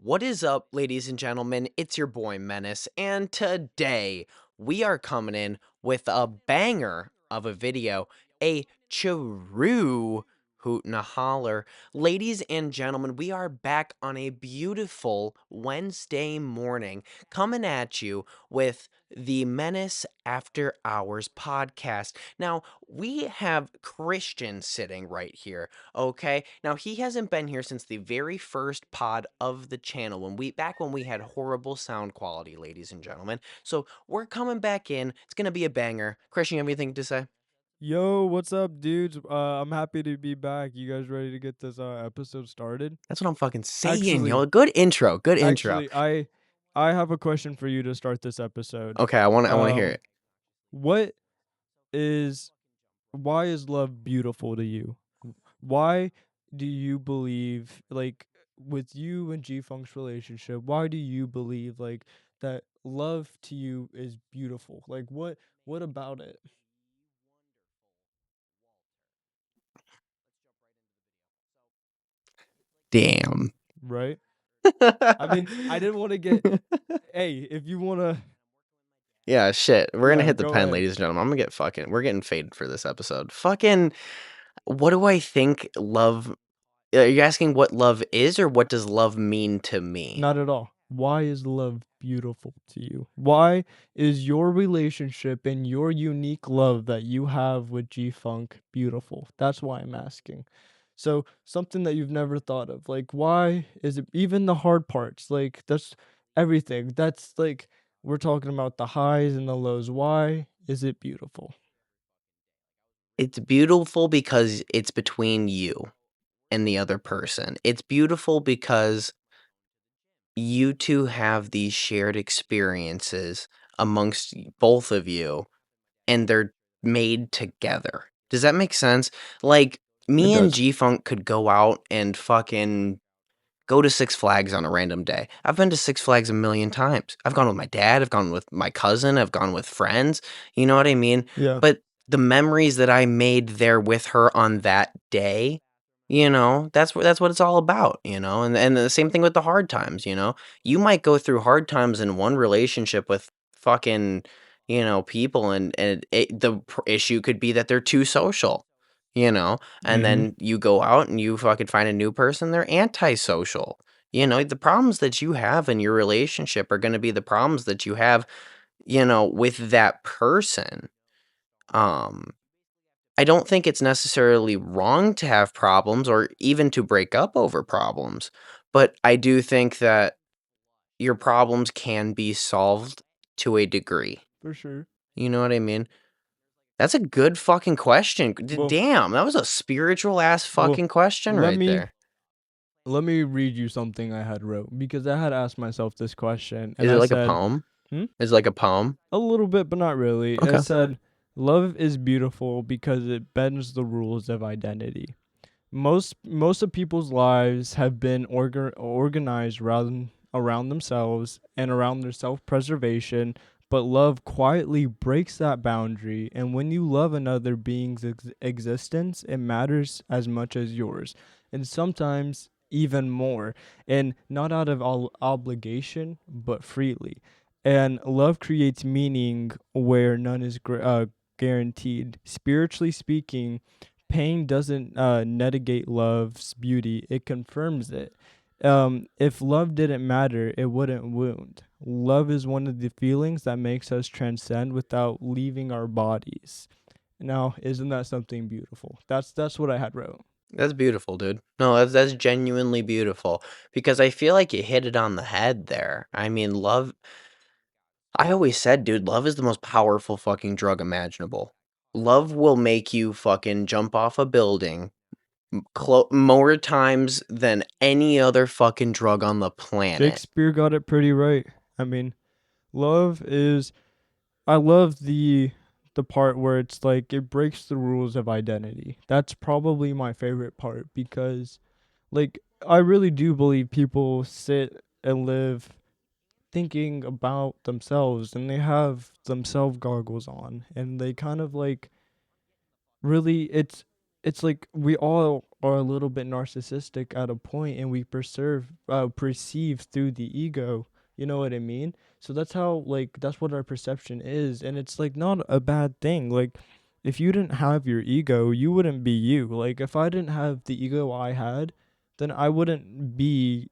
What is up, ladies and gentlemen? It's your boy Menace, and today we are coming in with a banger of a video, a true hoot and a holler. Ladies and gentlemen, we are back on a beautiful Wednesday morning, coming at you with the Menace After Hours podcast. Now, we have Christian sitting right here. Okay. Now he hasn't been here since the very first pod of the channel when we had horrible sound quality, ladies and gentlemen. So we're coming back in. It's gonna be a banger. Christian, you have anything to say? Yo, what's up, dudes? I'm happy to be back. You guys ready to get this episode started? That's what I'm fucking saying, Actually, yo. Good intro. Good intro. actually, I have a question for you to start this episode. Okay, I wanna hear Um, it. what is why is love beautiful to you? Why do you believe with you and G Funk's relationship, why do you believe that love to you is beautiful? What about it? Damn. Right? I mean, I didn't want to get hey, if you want to Yeah, shit. We're gonna yeah, hit the go pen, ahead. ladies and gentlemen. I'm gonna get fucking. We're getting faded for this episode. Fucking. What do I think love? Are you asking what love is, or what does love mean to me? Not at all. Why is love beautiful to you? Why is your relationship and your unique love that you have with G Funk beautiful? That's why I'm asking. So, something that you've never thought of. Like, why is it even the hard parts? Like, that's everything. That's like, we're talking about the highs and the lows. Why is it beautiful? It's beautiful because it's between you and the other person. It's beautiful because you 2 have these shared experiences amongst both of you, and they're made together. Does that make sense? Like, It me and does. G-Funk could go out and fucking go to Six Flags on a random day. I've been to Six Flags a million times. I've gone with my dad, I've gone with my cousin, I've gone with friends, you know what I mean? Yeah. But the memories that I made there with her on that day, that's what it's all about, and the same thing with the hard times, you know? You might go through hard times in one relationship with fucking, people and the issue could be that they're too social, you know? And Mhm. then you go out and you fucking find a new person, they're antisocial. The problems that you have in your relationship are going to be the problems that you have, with that person. Um, I don't think it's necessarily wrong to have problems or even to break up over problems, but I do think that your problems can be solved to a degree. For sure. You know what I mean? That's a good fucking question. Well, Damn, that was a spiritual ass well, fucking question let right me there. let me read you something I had wrote because I had asked myself this question and Is it I like a said, poem? hmm? Is it like a poem? A little bit, but not really. It Okay. said, love is beautiful because it bends the rules of identity. Most of people's lives have been organized around themselves and around their self-preservation, but love quietly breaks that boundary, and when you love another being's existence, it matters as much as yours, and sometimes even more, and not out of obligation, but freely. And love creates meaning where none is guaranteed. Spiritually speaking, pain doesn't negate love's beauty, it confirms it. If love didn't matter, it wouldn't wound. Love is one of the feelings that makes us transcend without leaving our bodies. Now, isn't that something beautiful? That's what I had wrote. That's beautiful, dude. No, that's genuinely beautiful because I feel like you hit it on the head there. I mean, love I always said, dude, love is the most powerful fucking drug imaginable. Love will make you fucking jump off a building more times than any other fucking drug on the planet. Shakespeare got it pretty right. I mean, love is I love the part where it's like it breaks the rules of identity. That's probably my favorite part because like I really do believe people sit and live thinking about themselves and they have themselves goggles on and they kind of like really it's like we all are a little bit narcissistic at a point, and we perceive through the ego. You know what I mean? So that's how, like, that's what our perception is, and it's like not a bad thing. Like, if you didn't have your ego, you wouldn't be you. Like, if I didn't have the ego I had, then I wouldn't be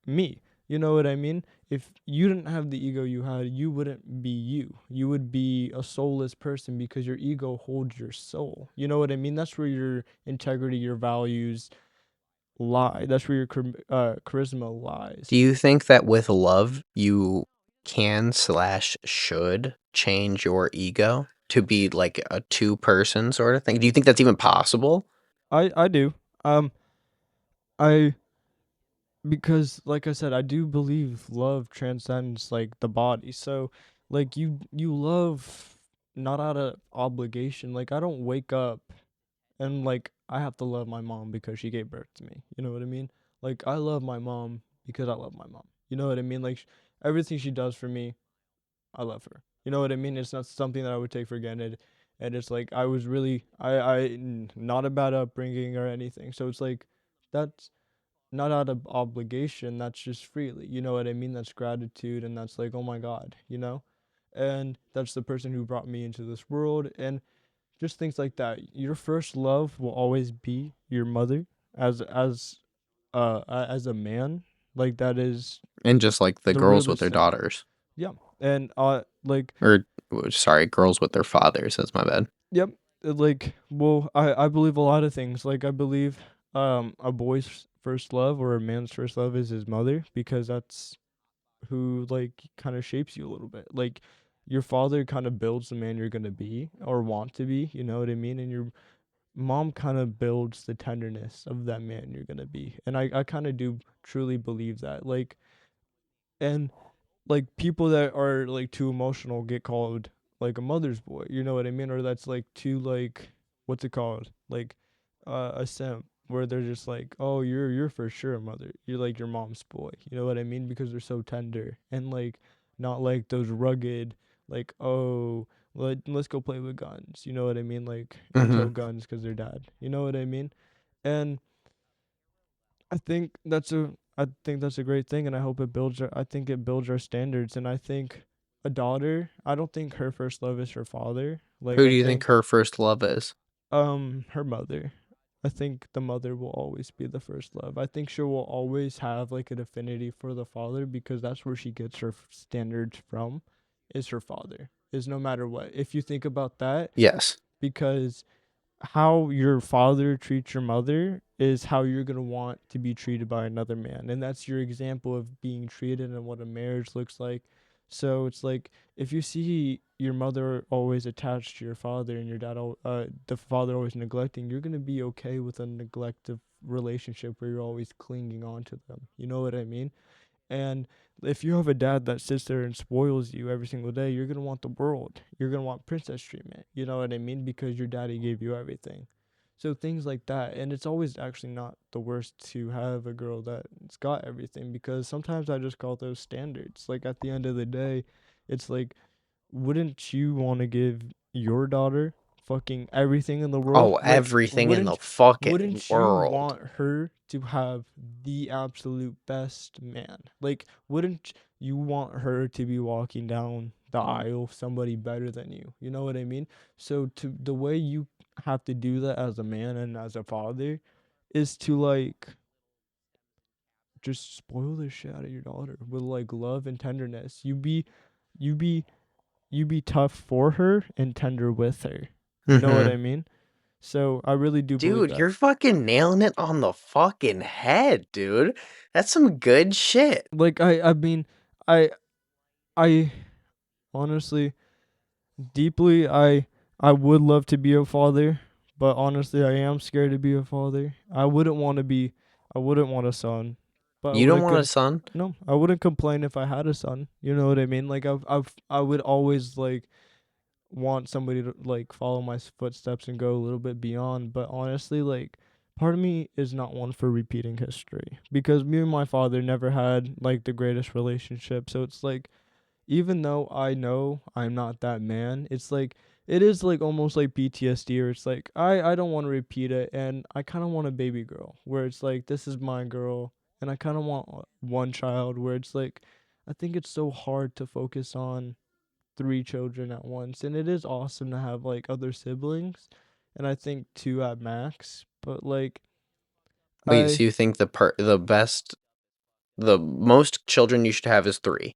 me. You know what I mean? If you didn't have the ego you had, you wouldn't be you. You would be a soulless person because your ego holds your soul. You know what I mean? That's where your integrity, your values lie. That's where your charisma Do lies. you think that with love, you can slash should change your ego to be like a two person sort of thing? Do you think that's even possible? I do. Um, I because like I said, I do believe love transcends like the body. So like you love not out of obligation. Like I don't wake up and like I have to love my mom because she gave birth to me. You know what I mean? Like I love my mom because I love my mom. You know what I mean? Like everything she does for me, I love her. You know what I mean? It's not something that I would take for granted. And it's like I was really not a bad upbringing or anything. So it's like that's not out of obligation, that's just freely. You know what I mean? That's gratitude, and that's like, oh my God, you know? And that's the person who brought me into this world, and just things like that. Your first love will always be your mother as a man. Like that is And just like the the girls with realest their thing. daughters. Yeah. And like Or, sorry, girls with their fathers. That's my bad. yep, like well, I believe a lot of things. Like I believe a boy's first love or a man's first love is his mother because that's who like kind of shapes you a little bit. Like your father kind of builds the man you're going to be or want to be, you know what I mean? And your mom kind of builds the tenderness of that man you're going to be. And I kind of do truly believe that. Like and like people that are like too emotional get called like a mother's boy, you know what I mean? Or that's like too like what's it called? Like a simp where they're just like, "Oh, you're for sure a mother. You're like your mom's boy." You know what I mean? Because they're so tender and like not like those rugged like, "Oh, let's go play with guns." You know what I mean? Like Hmm. into guns cuz they're dad. You know what I mean? And I think that's a great thing, and I hope it builds I think it builds our standards, and I think a daughter, I don't think her first love is her father. Like Who I do you think think her first love is? her mother. I think the mother will always be the first love. I think she will always have like an affinity for the father because that's where she gets her standards from is her father. Is no matter what. If you think about that Yes. because how your father treats your mother is how you're going to want to be treated by another man. And that's your example of being treated and what a marriage looks like. So it's like if you see your mother always attached to your father and your the father always neglecting, you're going to be okay with a neglective relationship where you're always clinging on to them. You know what I mean? And if you have a dad that sits there and spoils you every single day, you're gonna want the world. You're gonna want princess treatment. You know what I mean? Because your daddy gave you everything. So things like that. And it's always actually not the worst to have a girl that's got everything because sometimes I just call those standards. Like at the end of the day, it's like wouldn't you want to give your daughter fucking everything in the world? Oh, Like, everything in the wouldn't fucking wouldn't you world. want her to have the absolute best man? Like, wouldn't you want her to be walking down the aisle somebody better than you? You know what I mean? So to the way you have to do that as a man and as a father is to like just spoil the shit out of your daughter with like love and tenderness. You be you be tough for her and tender with her. You know what Hmm. I mean? So I really do believe Dude, that. you're fucking nailing it on the fucking head, dude. That's some good shit. Like I mean, I I honestly deeply I would love to be a father, but honestly I am scared to be a father. I wouldn't want a son. But I You don't wouldn't want a son? no, I wouldn't complain if I had a son. You know what I mean? Like I would always like want somebody to like follow my footsteps and go a little bit beyond. But honestly, like part of me is not one for repeating history because me and my father never had like the greatest relationship. So it's like even though I know I'm not that man, it's like it is like almost like PTSD, or it's like I don't want to repeat it, and I kind of want a baby girl where it's like this is my girl, and I kind of want one child where it's like I think it's so hard to focus on three children at once, and it is awesome to have like other siblings, and I think two at max, but like Wait, so I you think the most children you should have is three?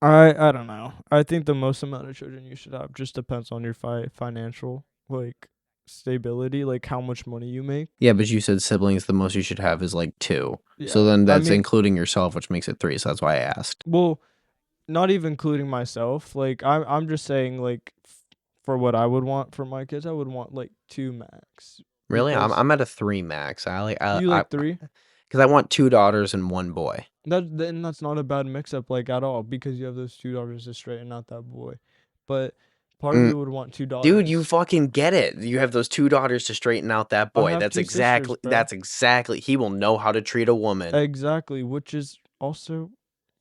I don't know. I think the most amount of children you should have just depends on your financial like stability, like how much money you make. Yeah, but you said siblings, the most you should have is like two. So Yeah. then I that's mean, including yourself, which makes it three. So that's why I asked. well, not even including myself. Like I'm just saying like for what I would want for my kids, I would want like two max Really, because I'm at a three max. I like you like three. because I want two daughters and one boy. That's not a bad mix up like at all because you have those two daughters to straighten out that boy. But part of Mm, you would want two dude, you daughters. fucking get it. You have those two daughters to straighten out that I boy. have two sisters, bro. That's exactly. He will know how to treat a woman. Exactly, which is also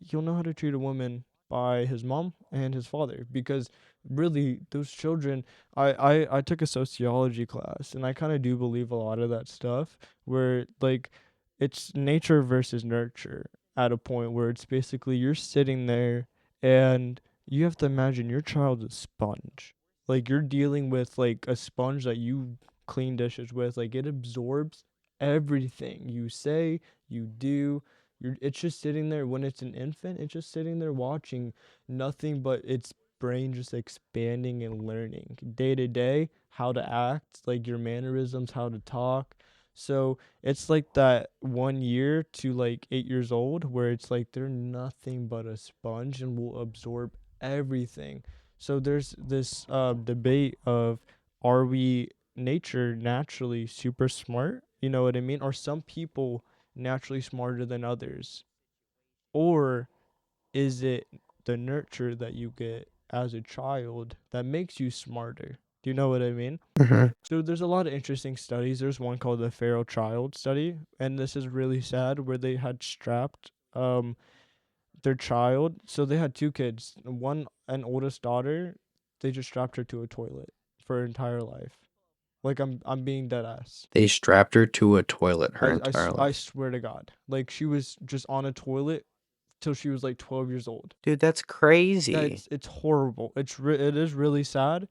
he'll know how to treat a woman by his mom and his father because really those children I took a sociology class and I kind of do believe a lot of that stuff where like it's nature versus nurture at a point where it's basically you're sitting there and you have to imagine your child's a sponge. Like you're dealing with like a sponge that you clean dishes with, like it absorbs everything you say, you do. It's just sitting there when it's an infant, it's just sitting there watching nothing but its brain just expanding and learning day to day how to act, like your mannerisms, how to talk. So it's like that 1 year to like 8 years old where it's like they're nothing but a sponge and will absorb everything. So there's this debate of are we nature naturally super smart? You know what I mean? Are some people naturally smarter than others? Or is it the nurture that you get as a child that makes you smarter? Do you know what I mean? Mhm. So there's a lot of interesting studies. There's one called the feral child study, and this is really sad where they had strapped their child. So they had two kids, one an oldest daughter, they just strapped her to a toilet for her entire life. Like I'm being dead ass. They strapped her to a toilet her entire I life. swear to God. Like she was just on a toilet till she was like 12 years old. Dude, that's Yeah, crazy. it's horrible. It is really sad,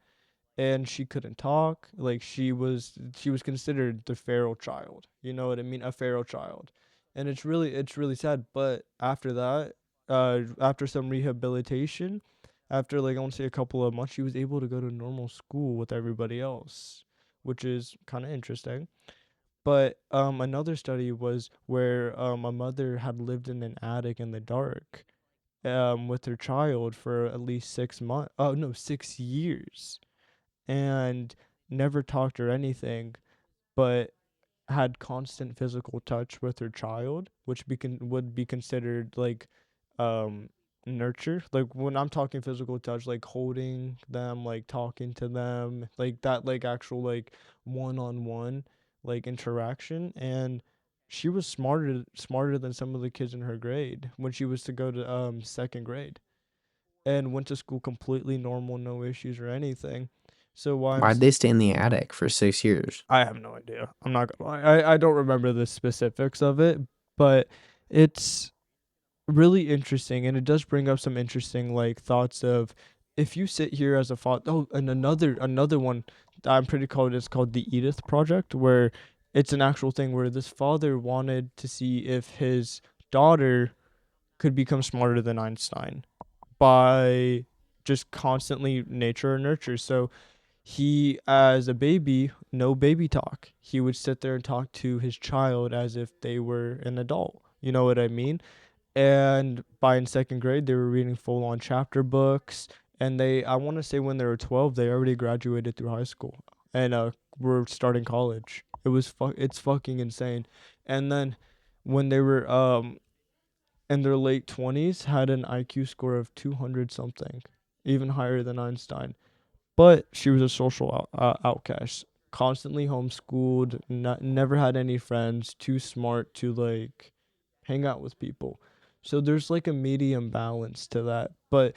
and she couldn't talk. Like she was considered the feral child. You know what I mean? A feral child. And it's really sad, but after that, after some rehabilitation, after like I want to say a couple of months, she was able to go to normal school with everybody else, which is kind of interesting. But another study was where a mother had lived in an attic in the dark with her child for at least 6 months. Oh no, 6 years, and never talked or anything, but had constant physical touch with her child, which would be considered like um nurture. Like when I'm talking physical touch, like holding them, like talking to them, like that, like actual like one-on-one like interaction. And she was smarter than some of the kids in her grade when she was to go to second grade, and went to school completely normal, no issues or anything. So why Why'd they stay in the attic for 6 years? I have no idea. I'm not gonna lie. I don't remember the specifics of it, but it's really interesting, and it does bring up some interesting like thoughts of if you sit here as a father. Oh, and another one that I'm pretty called is called the Edith Project, where it's an actual thing where this father wanted to see if his daughter could become smarter than Einstein by just constantly nature and nurture. So he, as a baby, no baby talk. He would sit there and talk to his child as if they were an adult. You know what I mean? And by in second grade, they were reading full on chapter books. And I want to say when they were 12, they already graduated through high school and were starting college. It's fucking insane. And then when they were in their late 20s, had an IQ score of 200 something, even higher than Einstein. But she was a social outcast, constantly homeschooled, never had any friends, too smart to like hang out with people. So there's like a medium balance to that. But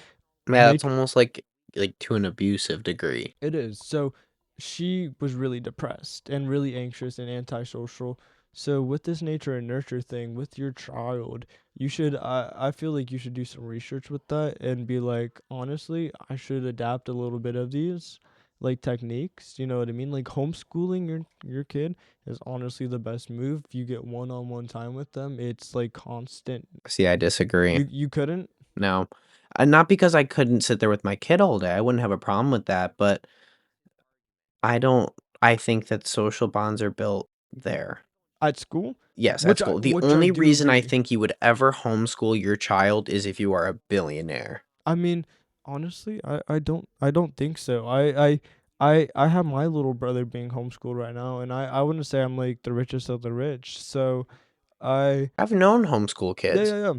Yeah, it's nature, almost like like to an abusive degree. It is. So she was really depressed and really anxious and antisocial. So with this nature and nurture thing with your child, you should I feel like you should do some research with that and be like, honestly, I should adapt a little bit of these like techniques, you know what I mean? Like homeschooling your kid is honestly the best move. If you get one-on-one time with them, it's like constant. See, I disagree. You couldn't? No. Not because I couldn't sit there with my kid all day. I wouldn't have a problem with that, but I don't I think that social bonds are built there. At school? Yes, at school. The Which I only do reason I agree. think you would ever homeschool your child is if you are a billionaire. I mean, honestly, I don't think so. I have my little brother being homeschooled right now, and I wouldn't say I'm like the richest of the rich. So I I've known homeschool yeah kids. yeah yeah.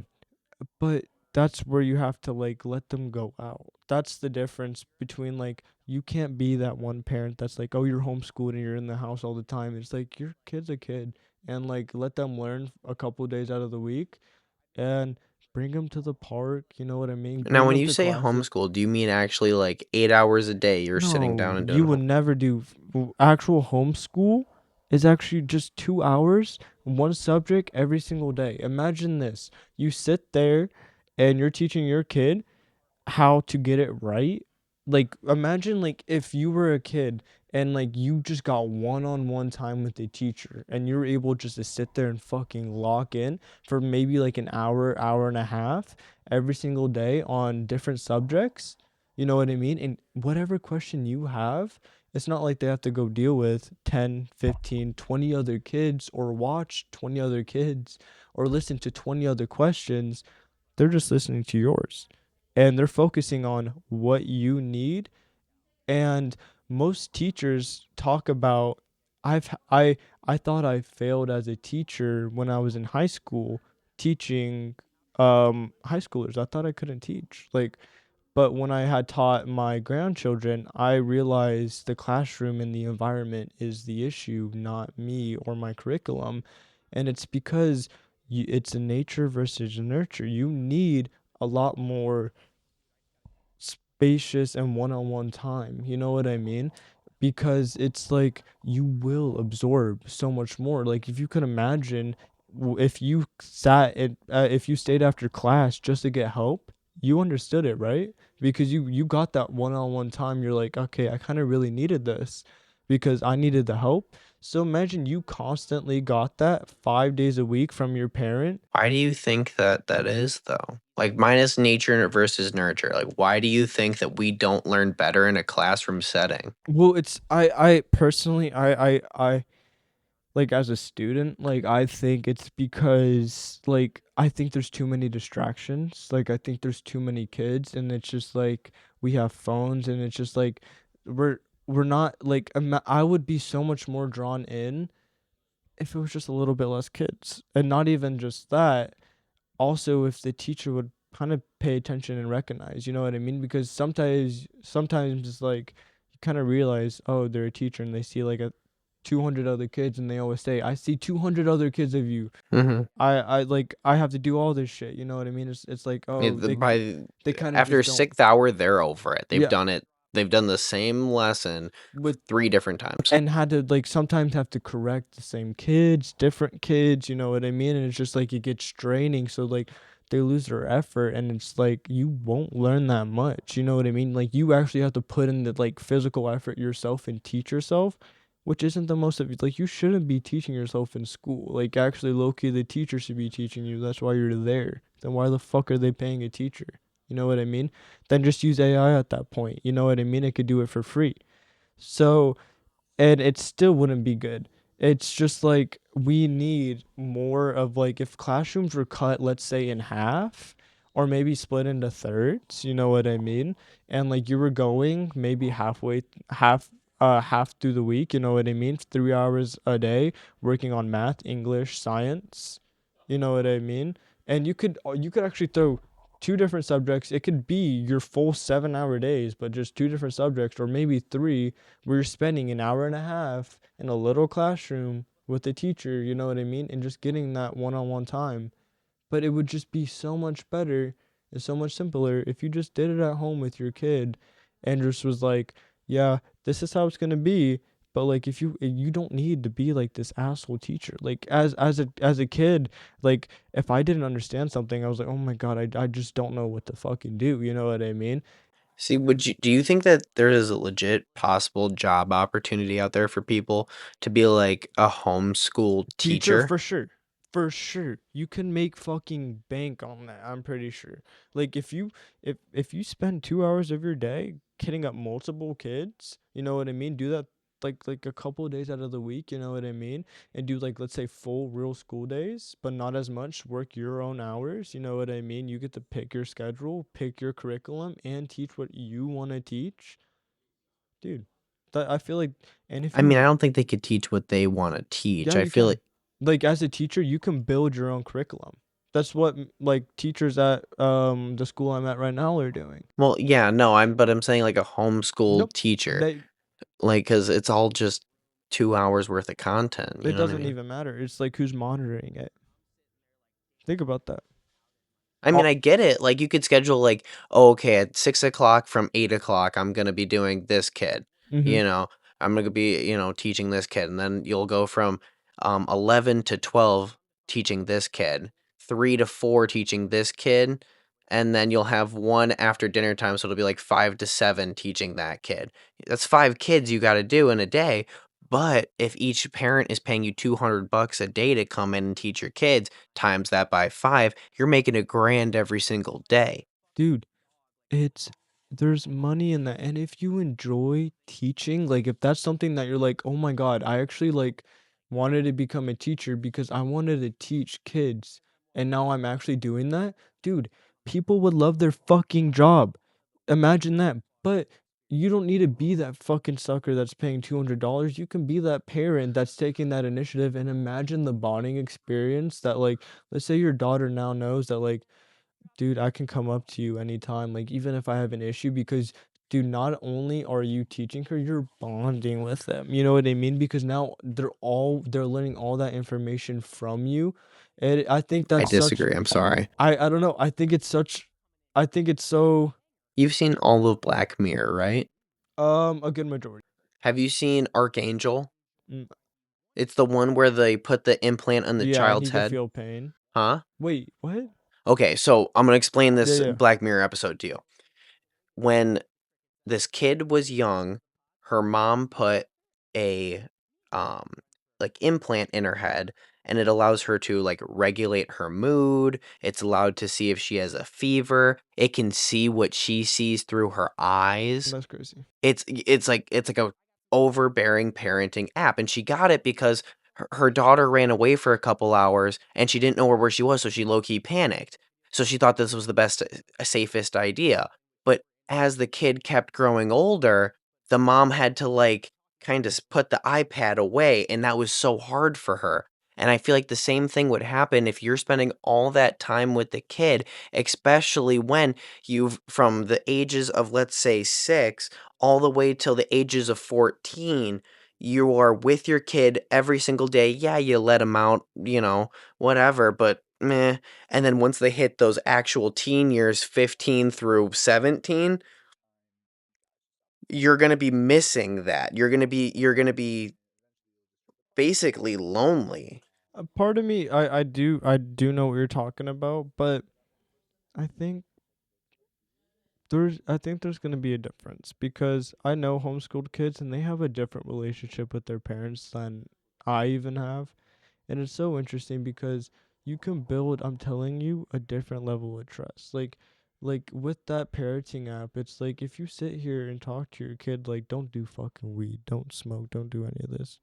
But that's where you have to like let them go out. That's the difference between like you can't be that one parent that's like, oh, you're homeschooled and you're in the house all the time. It's like your kid's a kid, and like let them learn a couple days out of the week and bring them to the park. You know what I mean? Now, Bring when them you to say classes. homeschool, do you mean actually like 8 hours a day you're sitting down No, and doing you would home? never do actual homeschool is actually just 2 hours, one subject every single day. Imagine this. You sit there and you're teaching your kid how to get it right. Like imagine like if you were a kid and like you just got one-on-one time with the teacher and you're able just to sit there and fucking lock in for maybe like an hour, hour and a half every single day on different subjects. You know what I mean? And whatever question you have, it's not like they have to go deal with 10, 15, 20 other kids or watch 20 other kids or listen to 20 other questions. They're just listening to yours and they're focusing on what you need. And most teachers talk about I thought I failed as a teacher when I was in high school teaching high schoolers. I thought I couldn't teach. Like but when I had taught my grandchildren, I realized the classroom and the environment is the issue, not me or my curriculum. And it's because it's a nature versus a nurture. You need a lot more spacious and one-on-one time. You know what I mean? Because it's like you will absorb so much more. Like if you could imagine if you if you stayed after class just to get help, you understood it, right? Because you got that one-on-one time. You're like, okay, I kind of really needed this because I needed the help. So imagine you constantly got that 5 days a week from your parent. Why do you think that that is though? Like minus nature versus nurture. Like why do you think that we don't learn better in a classroom setting? Well, it's I personally I like as a student, like I think it's because like I think there's too many distractions. Like I think there's too many kids and it's just like we have phones and it's just like we're we're not like I would be so much more drawn in if it was just a little bit less kids. And not even just that, also if the teacher would kind of pay attention and recognize, you know what I mean? Because sometimes it's like you kind of realize, oh, they're a teacher and they see like a 200 other kids and they always say, I see 200 other kids of you. Mhm. I like I have to do all this shit, you know what I mean? It's like, Yeah, oh, the by they kind of after just don't. 6th hour, they're over it. They've Yeah, done it. They've done the same lesson with 3 different times. and had to like sometimes have to correct the same kids, different kids, you know what I mean? And it's just like it gets draining. So like they lose their effort and it's like you won't learn that much. You know what I mean? Like you actually have to put in the like physical effort yourself and teach yourself, which isn't the most of it. Like you shouldn't be teaching yourself in school. Like actually low key the teacher should be teaching you. That's why you're there. Then why the fuck are they paying a teacher? You know what I mean? Then just use AI at that point. You know what I mean? It could do it for free. So and it still wouldn't be good. It's just like we need more of like if classrooms were cut, let's say in half or maybe split into thirds, you know what I mean? And like you were going maybe half through the week, you know what I mean? 3 hours a day working on math, English, science, you know what I mean? And you could actually throw two different subjects. It could be your full 7 hour days, but just two different subjects, or maybe three, where you're spending an hour and a half in a little classroom with the teacher, you know what I mean? And just getting that one on one time. But it would just be so much better and so much simpler if you just did it at home with your kid and just was like, yeah, this is how it's gonna be. But like, if you don't need to be like this asshole teacher. Like as a kid, like if I didn't understand something, I was like, oh my god, I just don't know what to fucking do. You know what I mean? See, do you think that there is a legit possible job opportunity out there for people to be like a homeschool Teacher teacher? for sure. For sure. You can make fucking bank on that, I'm pretty sure. Like if you spend 2 hours of your day kitting up multiple kids, you know what I mean? Do that like a couple of days out of the week, you know what I mean? And do like let's say full real school days, but not as much, work your own hours, you know what I mean? You get to pick your schedule, pick your curriculum and teach what you want to teach. Dude, that I feel like and if I mean, you I don't think they could teach what they want to teach. yeah, I you feel like, can. Like as a teacher, you can build your own curriculum. That's what like teachers at the school I'm at right now are doing. well, yeah, no, but I'm saying like a homeschool Nope. teacher, They like, because it's all just 2 hours worth of content. You it know what I doesn't mean? even matter. It's like who's monitoring it. Think about that. I mean, All, I get it. Like, you could schedule like, oh, okay, at 6 o'clock from 8 o'clock, I'm gonna be doing this kid. mhm. You know, I'm gonna be, teaching this kid, and then you'll go from 11 to 12 teaching this kid, 3 to 4 teaching this kid, and then you'll have one after dinner time, so it'll be like 5 to 7 teaching that kid. That's 5 kids you got to do in a day. But if each parent is paying you $200 a day to come in and teach your kids, times that by 5, you're making a grand every single day. Dude, it's there's money in that, and if you enjoy teaching, like, if that's something that you're like, "Oh my god, I actually, like, wanted to become a teacher because I wanted to teach kids, and now I'm actually doing that." Dude, people would love their fucking job. Imagine that, but you don't need to be that fucking sucker that's paying $200. You can be that parent that's taking that initiative, and imagine the bonding experience that, like, let's say your daughter now knows that, like, dude, I can come up to you anytime, like, even if I have an issue because, dude, not only are you teaching her, you're bonding with them. You know what I mean? Because now they're learning all that information from you. And I think I that's such disagree. I'm sorry. I don't know. I think it's so You've seen all of Black Mirror, right? a good majority. Have you seen Archangel? Mm, It's the one where they put the implant on the yeah, and he child's can head. feel pain. Huh? Wait, what? Okay, so I'm gonna explain Yeah, this yeah. Black Mirror episode to you. When this kid was young, her mom put a um like implant in her head, and it allows her to like regulate her mood. It's allowed to see if she has a fever. It can see what she sees through her eyes. That's crazy. It's like a overbearing parenting app, and she got it because her daughter ran away for a couple hours, and she didn't know where she was, so she low-key panicked. So she thought this was the best safest idea. But as the kid kept growing older, the mom had to, like, kinda put the iPad away, and that was so hard for her. And I feel like the same thing would happen if you're spending all that time with the kid, especially when you've from the ages of, let's say, 6 all the way till the ages of 14, you are with your kid every single day. Yeah, you let them out, whatever, but meh. And then once they hit those actual teen years, 15 through 17, you're going to be missing that. You're going to be basically lonely. A part of me, I do know what you're talking about, but I think I think there's gonna be a difference because I know homeschooled kids and they have a different relationship with their parents than I even have. And it's so interesting because you can build, I'm telling you, a different level of trust. Like with that parenting app, it's like if you sit here and talk to your kid like don't do fucking weed, don't smoke, don't do any of this.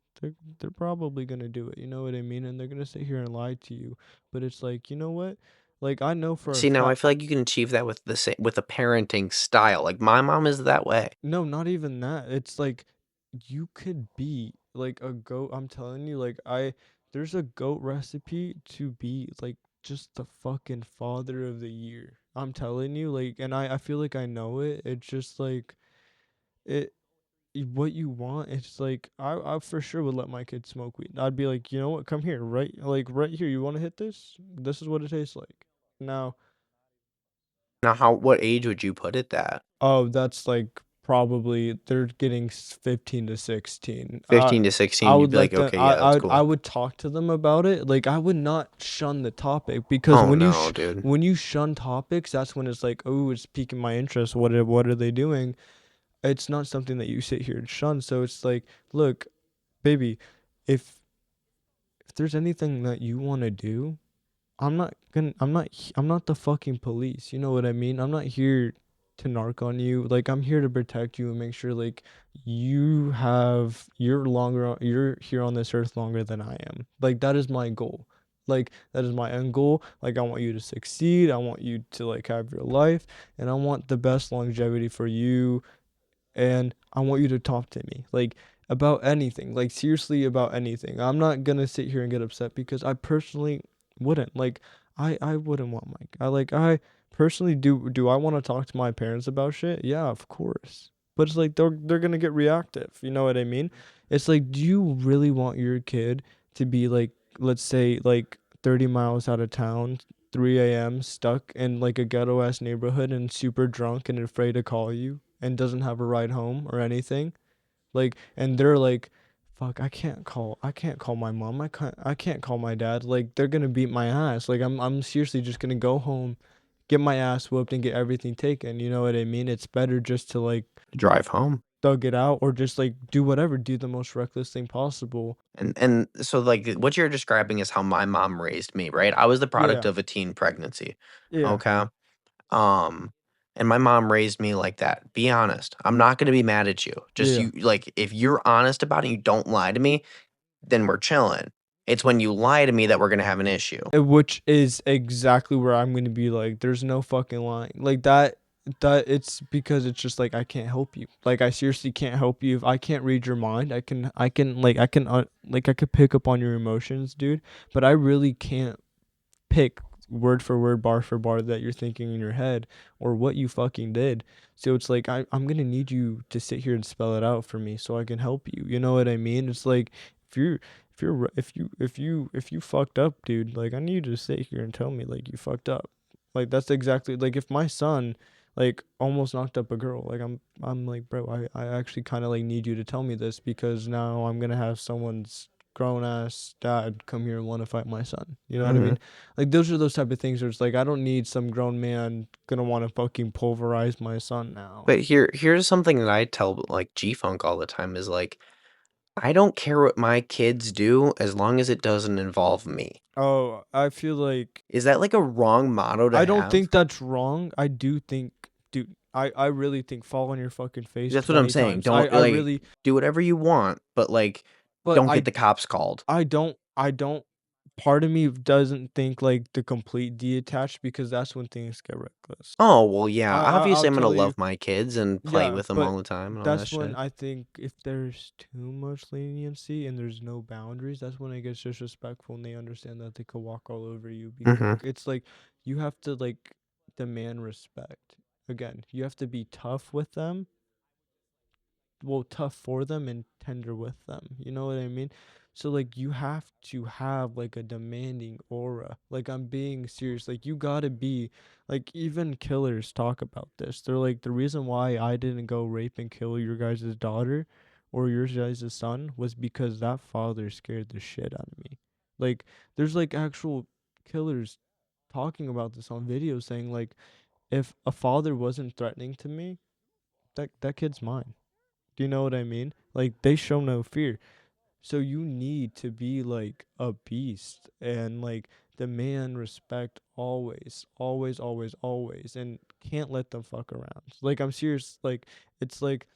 They're probably gonna do it, you know what I mean? And they're gonna sit here and lie to you. But it's like, you know what? Like I know for a See, now I fact. feel like you can achieve that with with a parenting style. Like my mom is that way. No, not even that. It's like you could be like a goat. I'm telling you, like there's a goat recipe to be like just the fucking father of the year. I'm telling you, like, and I feel like I know it. It's just like it what you want. It's like I for sure would let my kid smoke weed. I'd be like, you know what? Come here, right here. You want to hit this? This is what it tastes like. Now, Now, what age would you put it at? oh, that's like probably they're getting 15 to 16. 15 to I 16, you'd would be like, let them. okay, yeah, that's I cool. would talk to them about it. Like I would not shun the topic because Oh no, dude. when you shun topics, that's when it's like, oh, it's piquing my interest. What are they doing? It's not something that you sit here and shun. So it's like, look, baby, if there's anything that you want to do, I'm not the fucking police. You know what I mean? I'm not here to narc on you. Like I'm here to protect you and make sure like you're here on this earth longer than I am. Like that is my goal. Like that is my end goal. Like I want you to succeed. I want you to like have your life and I want the best longevity for you and I want you to talk to me like about anything, like seriously about anything. I'm not gonna sit here and get upset because I personally wouldn't like I wouldn't want my I personally do I want to talk to my parents about shit? Yeah, of course. But it's like they're gonna get reactive. You know what I mean? It's like, do you really want your kid to be like, let's say like 30 miles out of town, 3 a.m. stuck in like a ghetto ass neighborhood and super drunk and afraid to call you and doesn't have a ride home or anything? Like, and they're like, fuck, I can't call my mom. I can't call my dad. Like, they're gonna beat my ass. Like, I'm seriously just gonna go home, get my ass whooped and get everything taken. You know what I mean? It's better just to like Drive home. thug it out or just like do whatever, do the most reckless thing possible. And so like what you're describing is how my mom raised me, right? I was the product Yeah. of a teen pregnancy. Yeah. Okay. Um, and my mom raised me like that. Be honest. I'm not gonna be mad at you. Just Yeah. you like if you're honest about it, you don't lie to me, then we're chilling. It's when you lie to me that we're gonna have an issue. Which is exactly where I'm gonna be like, there's no fucking lying. Like that it's because it's just like I can't help you. Like I seriously can't help you. If I can't read your mind, I can like I could pick up on your emotions, dude. But I really can't pick word for word, bar for bar that you're thinking in your head or what you fucking did. So it's like I'm gonna need you to sit here and spell it out for me so I can help you. You know what I mean? It's like if you're if you fucked up, dude, like I need you to sit here and tell me like you fucked up. Like that's exactly like if my son like almost knocked up a girl, like I'm like, bro, I actually kinda like need you to tell me this because now I'm gonna have someone's grown ass dad come here and want to fight my son. You know what I Mhm. mean? Like those are those type of things where it's like I don't need some grown man gonna want to fucking pulverize my son now. But here's something that I tell, like, G-Funk all the time is, like, I don't care what my kids do as long as it doesn't involve me. Oh, I feel like Is that, like, a wrong motto to I don't have? think that's wrong. I do think, dude, I really think fall on your fucking face That's what I'm 20 saying. times. Don't I like, really, do whatever you want, but, like, but don't get the cops called. I don't. Part of me doesn't think like the complete detached because that's when things get reckless. Oh, well, yeah, I'll obviously, I'm gonna tell you. love my kids and play Yeah, with them but all the time and all that that's when shit. I think if there's too much leniency and there's no boundaries, that's when it gets disrespectful and they understand that they could walk all over you. Mhm. It's like you have to like demand respect. Again, you have to be tough with them, well, tough for them and tender with them. You know what I mean? So like you have to have like a demanding aura. Like I'm being serious. Like you gotta be like even killers talk about this. They're like the reason why I didn't go rape and kill your guys' daughter or your guys' son was because that father scared the shit out of me. Like there's like actual killers talking about this on video saying like if a father wasn't threatening to me, that kid's mine. Do you know what I mean? Like they show no fear. So you need to be like a beast and like demand respect always, always, always, always, and can't let them fuck around. Like I'm serious. Like it's like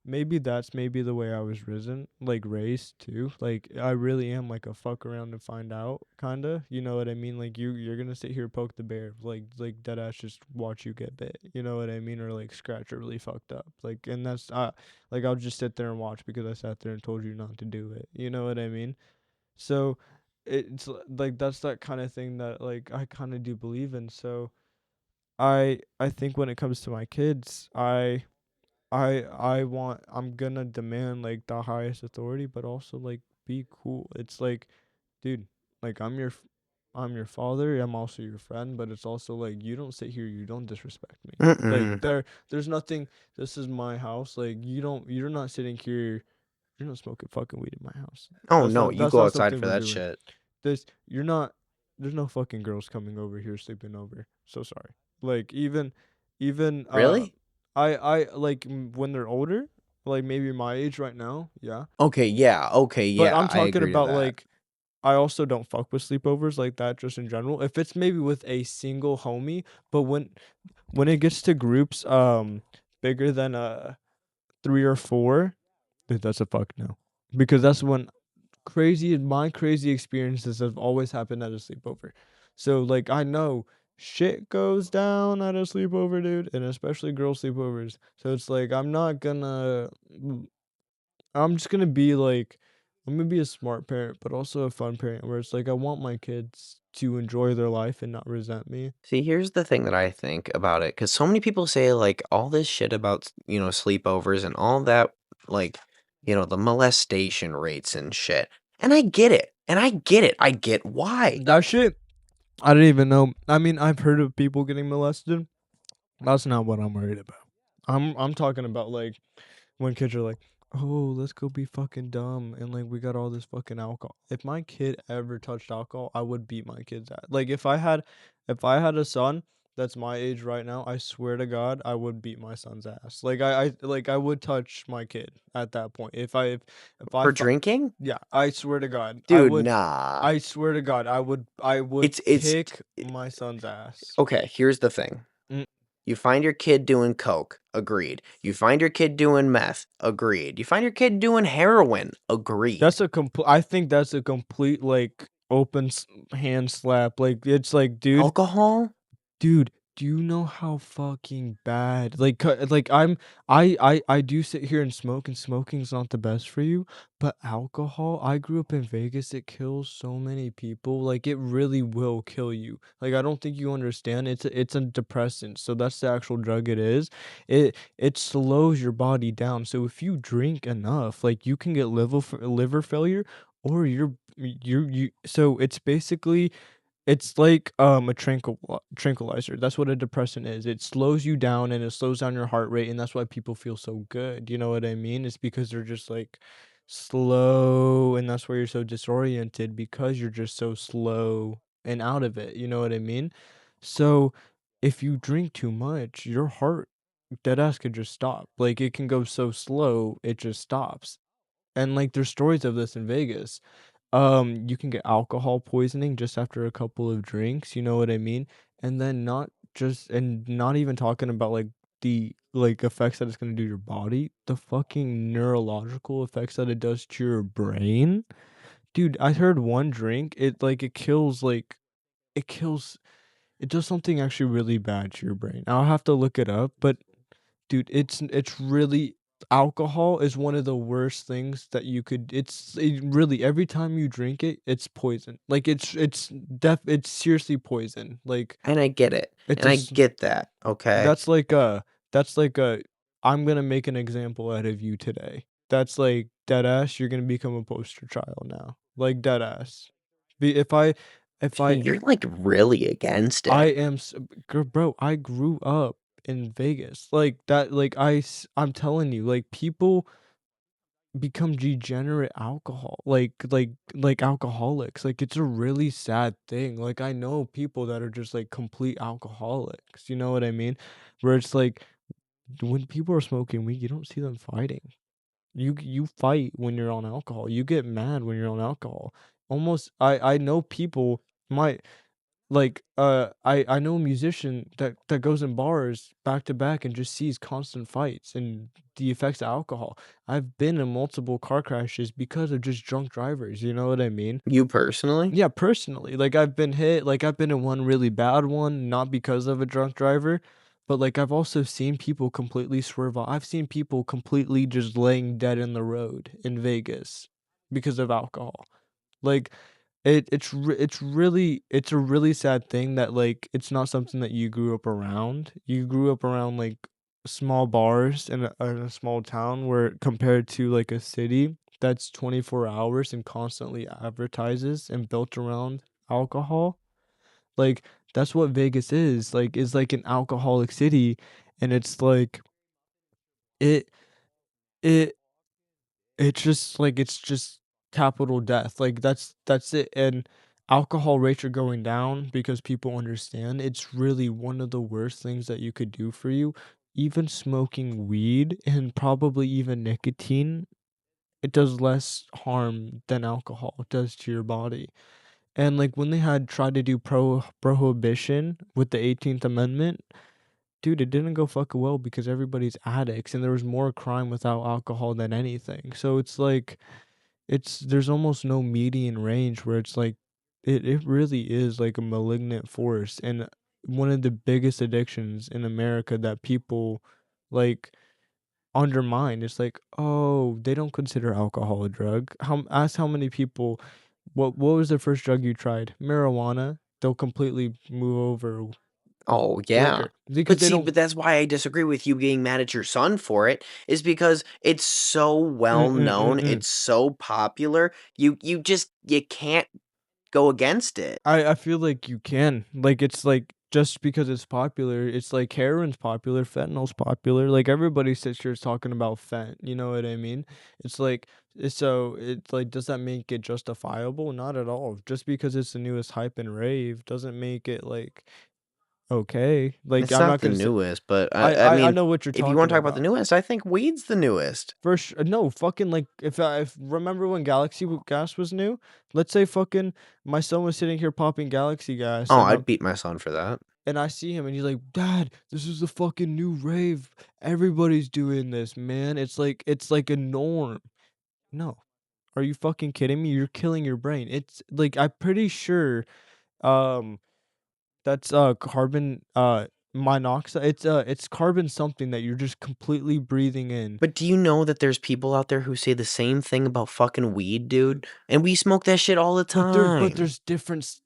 maybe that's maybe the way I was raised too. Like I really am like a fuck around and find out kinda. You know what I mean? Like you're gonna sit here poke the bear, like dead ass just watch you get bit. You know what I mean? Or like scratch or really fucked up. Like and that's like I'll just sit there and watch because I sat there and told you not to do it. You know what I mean? So like that's that kind of thing that like I kind of do believe in. So I think when it comes to my kids, I'm gonna demand like the highest authority, but also like be cool. It's like, dude, like I'm your father, I'm also your friend, but it's also like you don't sit here, you don't disrespect me. Like Mm-mm. there's nothing. This is my house. Like you're not sitting here. You're not smoking fucking weed in my house. Oh no, you That's go not outside something for we're that doing. shit. This you're not. There's no fucking girls coming over here sleeping over. So sorry. Like even Really? I like when they're older, like maybe my age right now, yeah. Okay, yeah. Okay, But yeah. I'm I talking agree to about that. like I also don't fuck with sleepovers like that just in general. If it's maybe with a single homie, but when it gets to groups bigger than 3 or 4, dude, that's a fuck no. Because that's when my crazy experiences have always happened at a sleepover. So like I know shit goes down at a sleepover, dude, and especially girl sleepovers. So it's like I'm just gonna be like I'm gonna be a smart parent, but also a fun parent where it's like I want my kids to enjoy their life and not resent me. See, here's the thing that I think about it, because so many people say like all this shit about, sleepovers and all that, like, the molestation rates and shit. And I get it. And I get it. I get why. That shit, I didn't even know. I mean, I've heard of people getting molested. That's not what I'm worried about. I'm talking about like when kids are like, "Oh, let's go be fucking dumb," and like we got all this fucking alcohol. If my kid ever touched alcohol, I would beat my kid's ass. Like if I had a son that's my age right now, I swear to God, I would beat my son's ass. I would touch my kid at that point. If I For fu- drinking? Yeah, I swear to God, I Dude, would. nah. I swear to God, I would It's kick my son's ass. okay, here's the thing. Mm. You find your kid doing coke, agreed. You find your kid doing meth, agreed. You find your kid doing heroin, agreed. I think that's a complete, like, hand slap, like, it's like, Alcohol? dude, do you know how fucking bad like, I do sit here and smoke, and smoking's not the best for you, but alcohol I grew up in Vegas, it kills so many people, like, it really will kill you. Like, I don't think you understand, it's a depressant, so that's the actual drug it is. It slows your body down, so if you drink enough, like, you can get liver failure, or you so it's basically it's like, a tranquilizer. That's what a depressant is. It slows you down and it slows down your heart rate, and that's why people feel so good. You know what I mean? It's because they're just like slow, and that's why you're so disoriented because you're just so slow and out of it. You know what I mean? So if you drink too much, your heart dead ass could just stop. Like it can go so slow, it just stops. And like there's stories of this in Vegas. You can get alcohol poisoning just after a couple of drinks, you know what I mean? And then not even talking about like the like effects that it's gonna do to your body, the fucking neurological effects that it does to your brain. Dude, I heard one drink, it kills it does something actually really bad to your brain. I'll have to look it up, but dude, it's really alcohol is one of the worst things that you could really every time you drink it, it's poison. Like it's seriously poison. Like And I get it. it And I just get that, okay? that's like a that's like a I'm gonna make an example out of you today. That's like dead ass, you're gonna become a poster child now. Like dead ass. If I You're like really against I it. am bro, I grew up in Vegas. Like that I'm telling you, like people become degenerate like alcoholics. Like it's a really sad thing. Like I know people that are just like complete alcoholics. You know what I mean? Where it's like when people are smoking weed, you don't see them fighting. You fight when you're on alcohol. You get mad when you're on alcohol. Almost I know people my I know a musician that goes in bars back to back and just sees constant fights and the effects of alcohol. I've been in multiple car crashes because of just drunk drivers, you know what I mean? You personally? Yeah, personally, like, I've been hit, like, I've been in one really bad one, not because of a drunk driver, but, like, I've also seen people completely swerve off. I've seen people completely just laying dead in the road in Vegas because of alcohol. Like, it's a really sad thing that, like, it's not something that you grew up around. You grew up around, like, small bars in a small town where compared to, like, a city that's 24 hours and constantly advertises and built around alcohol. Like that's what Vegas is. Like it's like an alcoholic city, and it's like it it it's just capital death. Like that's it. And alcohol rates are going down because people understand it's really one of the worst things that you could do for you. Even smoking weed and probably even nicotine, it does less harm than alcohol does to your body. And like when they had tried to do prohibition with the 18th Amendment, dude, it didn't go fucking well because everybody's addicts and there was more crime without alcohol than anything. So it's like there's almost no median range where it's like it really is like a malignant force and one of the biggest addictions in America that people like undermine. It's like, oh, they don't consider alcohol a drug. Ask how many people what was the first drug you tried? Marijuana. They'll completely move over Oh, yeah. liquor because But they see, don't. but that's why I disagree with you being mad at your son for it, is because it's so well known, Mm-mm-mm-mm. it's so popular, you can't go against it. I feel like you can. Like it's like just because it's popular, it's like heroin's popular, fentanyl's popular. Like everybody sits here talking about fent. You know what I mean? It's like it's like does that make it justifiable? Not at all. Just because it's the newest hype and rave doesn't make it like okay. Like It's I'm not not the gonna say newest, but I I I mean, know what you're if you wanna talking talk about the about. newest, I think weed's the newest. No, fucking like if remember when Gas was new? Let's say fucking my son was sitting here popping Galaxy Gas Oh, and I'd beat my son for that. I see him and he's like, "Dad, this is the fucking new rave. Everybody's doing this, man. It's like a norm." No. Are you fucking kidding me? You're killing your brain. It's like I'm pretty sure um that's carbon monoxide. It's carbon something that you're just completely breathing in. But do you know that there's people out there who say the same thing about fucking weed, dude? And we smoke that shit all the But time. there's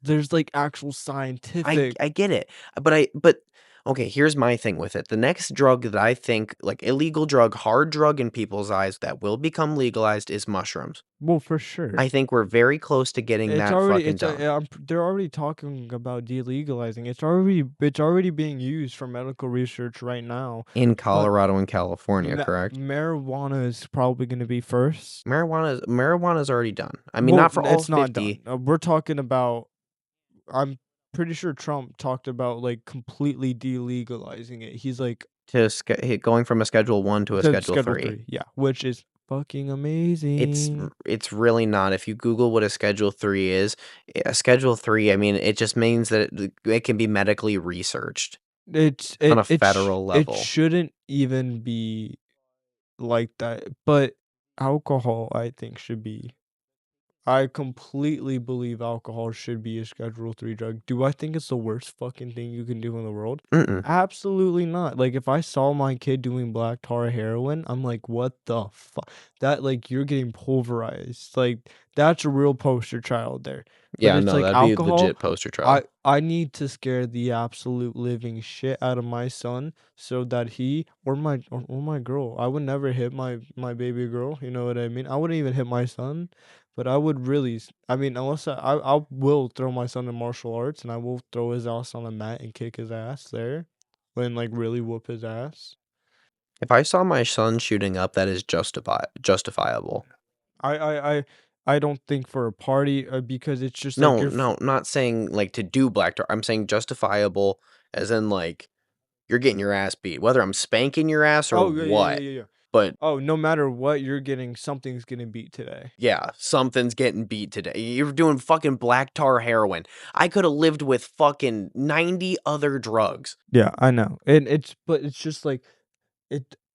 there's like actual scientific. I get it, but okay, here's my thing with it. The next drug that I think, like, illegal drug, hard drug in people's eyes that will become legalized is mushrooms. Well, for sure. I think we're very close to getting It's that already fucking done. they're already talking about delegalizing. It's already being used for medical research right now. In But Colorado and California, correct? marijuana is probably going to be first. Marijuana's already done. I mean, Well, not for all it's not done. 50 We're talking about I'm pretty sure Trump talked about like completely delegalizing it. He's like to going from a Schedule 1 to a to Schedule Schedule 3. 3. Yeah, which is fucking It's amazing. it's really not. If you Google what a Schedule 3 is, a Schedule 3, I mean, it just means that it can be medically researched on a federal It level. shouldn't even be like that, but alcohol, I think, should be. I completely believe alcohol should be a Schedule 3 drug. Do I think it's the worst fucking thing you can do in the world? Mm-mm. Absolutely not. Like, if I saw my kid doing black tar heroin, I'm like, what the fuck? That, like, you're getting pulverized. Like, that's a real poster child there. But Yeah, it's no, like that'd be a alcohol, legit poster child. I need to scare the absolute living shit out of my son so that he or my girl. I would never hit my baby girl, you know what I mean? I wouldn't even hit my son, but I would really I mean, unless I will throw my son in martial arts and I will throw his ass on a mat and kick his ass there and like really whoop his ass. If I saw my son shooting up, that is justifiable. I I I I don't think for a party because it's just like No, you're no, not saying, like, to do black tar. I'm saying justifiable as in, like, you're getting your ass beat, whether I'm spanking your ass or oh what. yeah. But Oh, no matter what you're getting, something's getting beat today. yeah, something's getting beat today. You're doing fucking black tar heroin. I coulda lived with fucking 90 other drugs. Yeah, I know. And it's just like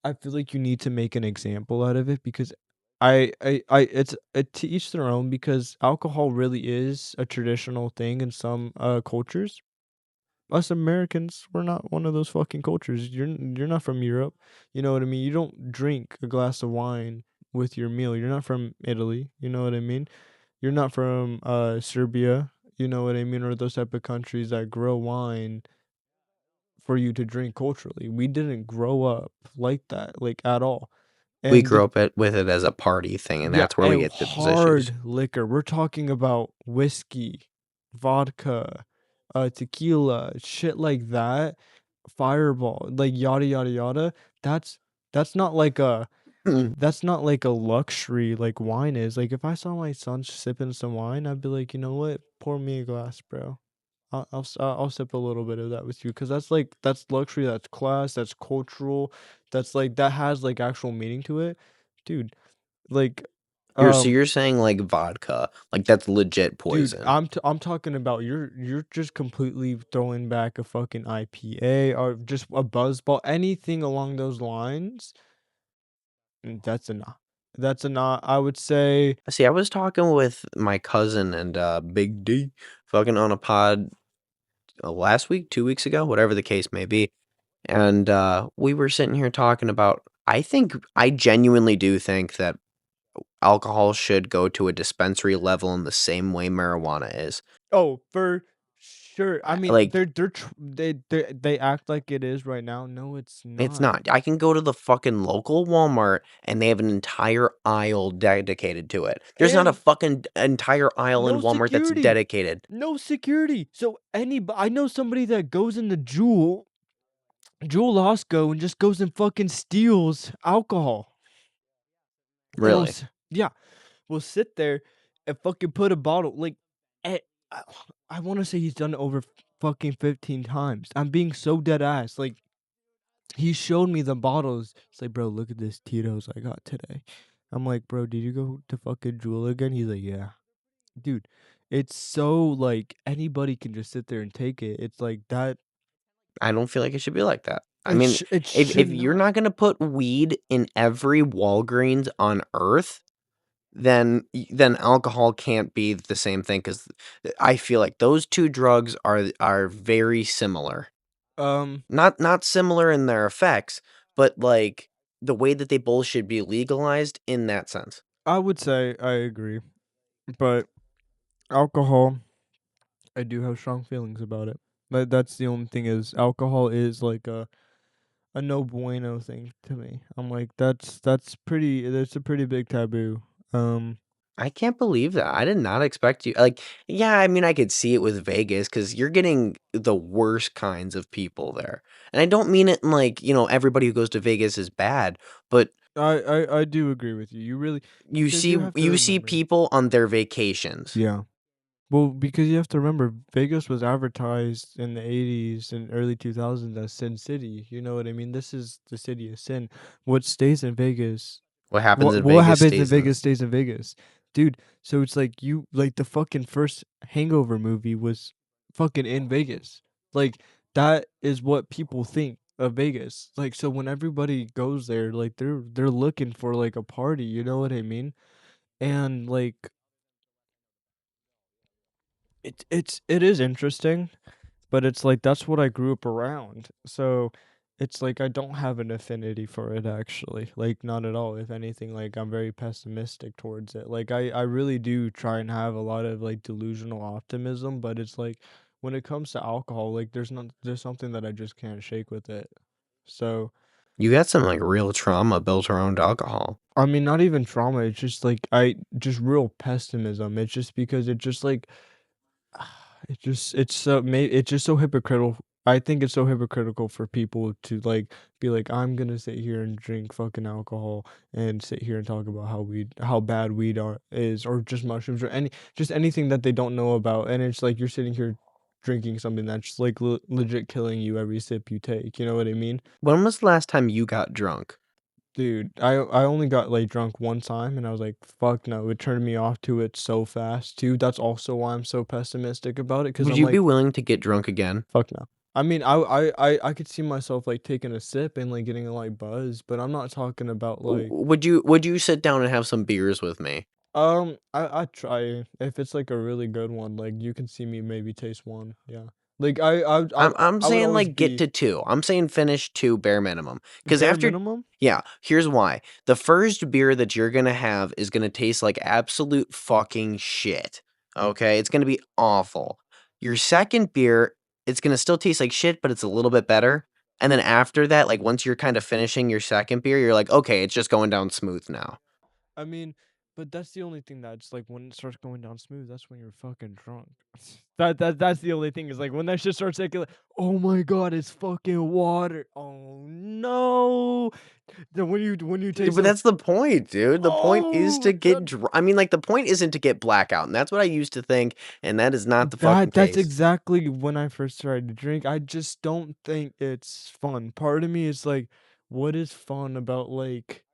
I feel like you need to make an example out of it because I it's to each their own because alcohol really is a traditional thing in some cultures. Us Americans, we're not one of those fucking cultures. You're not from Europe. You know what I mean? You don't drink a glass of wine with your meal. You're not from Italy. You know what I mean? You're not from Serbia. You know what I mean? Or those type of countries that grow wine for you to drink culturally. We didn't grow up like that, like at all. We And grew up with it as a party thing, and yeah, that's where we and get those issues. hard liquor. We're talking about whiskey, vodka, tequila, shit like that, Fireball, like yada yada yada. That's that's not like a Hmm. that's not like a luxury like wine is. Like if I saw my son sipping some wine, I'd be like, you know what? Pour me a glass, bro. I'll sip a little bit of that with you because that's luxury, that's class, that's cultural, that's like that has like actual meaning to it, dude. Like, So um, you're saying like vodka, like that's legit dude, poison. I'm talking about you're just completely throwing back a fucking IPA or just a buzzball, anything along those lines. That's a nah. That's a nah. I would say, See, I was talking with my cousin and Big D, fucking on a pod last week, 2 weeks ago, whatever the case may be, and we were sitting here talking about. I genuinely do think that alcohol should go to a dispensary level in the same way marijuana is. oh, for sure. I mean, Like, they act like it is right now. No, it's it's not. not. I can go to the fucking local Walmart and they have an entire aisle dedicated to it. There's not a And fucking entire aisle in no Walmart that's security. dedicated. No security. So I know somebody that goes into Jewel Osco and just goes and fucking steals alcohol. And Really. yeah, will sit there and fucking put a bottle like at, I, I want to say he's done it over fucking 15 times. I'm being so dead ass. Like he showed me the bottles. It's like, bro, look at this Tito's I got today. I'm like, bro, did you go to fucking Jewel again? He's like, yeah. Dude, it's so like anybody can just sit there and take it. It's like that. I don't feel like it should be like that. I mean, It if should you're not. not gonna put weed in every Walgreens on earth, then alcohol can't be the same thing because I feel like those two drugs are very similar. Um, Not similar in their effects, but like the way that they both should be legalized in that sense. I would say I agree, but alcohol, I do have strong feelings about it. But that's the only thing is alcohol is like a no bueno thing to me. I'm like that's a pretty big taboo. Um, I can't believe that. I did not expect you like, yeah, I mean, I could see it with Vegas because 'cause you're getting the worst kinds of people there. And I don't mean it in like, everybody who goes to Vegas is bad, but I do agree with you. You really you because see you have to you see remember. people on their vacations. Yeah. Well, because you have to remember, Vegas was advertised in the 80s and early 2000s as Sin City. You know what I mean? This is the city of sin. What stays in Vegas, What happens in what Vegas happens in stays in. Vegas stays in Vegas. Dude, so it's like you like the fucking first Hangover movie was fucking in Vegas. Like that is what people think of Vegas. Like so when everybody goes there, like they're looking for like a party, you know what I mean? And like it is interesting, but it's like that's what I grew up around. So it's like I don't have an affinity for it actually. Like not at all. If anything, like I'm very pessimistic towards it. Like I really do try and have a lot of like delusional optimism, but it's like when it comes to alcohol, like there's something that I just can't shake with it. So You got some like real trauma built around alcohol. I mean not even trauma, it's just like I just real pessimism. It's just because it just like it's just so hypocritical. I think it's so hypocritical for people to like be like I'm gonna sit here and drink fucking alcohol and sit here and talk about how bad weed is or just mushrooms or just anything that they don't know about, and it's like you're sitting here drinking something that's like legit killing you every sip you take. You know what I mean? When was the last time you got drunk? Dude, I only got like drunk one time and I was like, fuck no, it turned me off to it so fast too. That's also why I'm so pessimistic about it, because Would I'm you be like, willing to get drunk again? fuck no. I mean, I could see myself like taking a sip and like getting a like buzz, but I'm not talking about like Would you sit down and have some beers with me? I try if it's like a really good one, like you can see me maybe taste one. Yeah. Like I'm I would saying, always like, get be to 2. I'm saying finish 2 bare minimum. Because bare after minimum. yeah, here's why. The first beer that you're gonna have is gonna taste like absolute fucking shit, okay? It's gonna be awful. Your second beer, it's gonna still taste like shit, but it's a little bit better, and then after that, like, once you're kinda finishing your second beer, you're like, "Okay, it's just going down smooth now." I mean, But that's the only thing that's like when it starts going down smooth, that's when you're fucking drunk. That's the only thing is like when that shit starts taking like, oh my god, it's fucking water. Oh no. Then when you Dude, taste but the that's the point, dude. The point is oh to get I mean, like, the point isn't to get blackout, and that's what I used to think, and that is not the fucking that's case. exactly when I first started to drink. I just don't think it's fun. Part of me is like, what is fun about like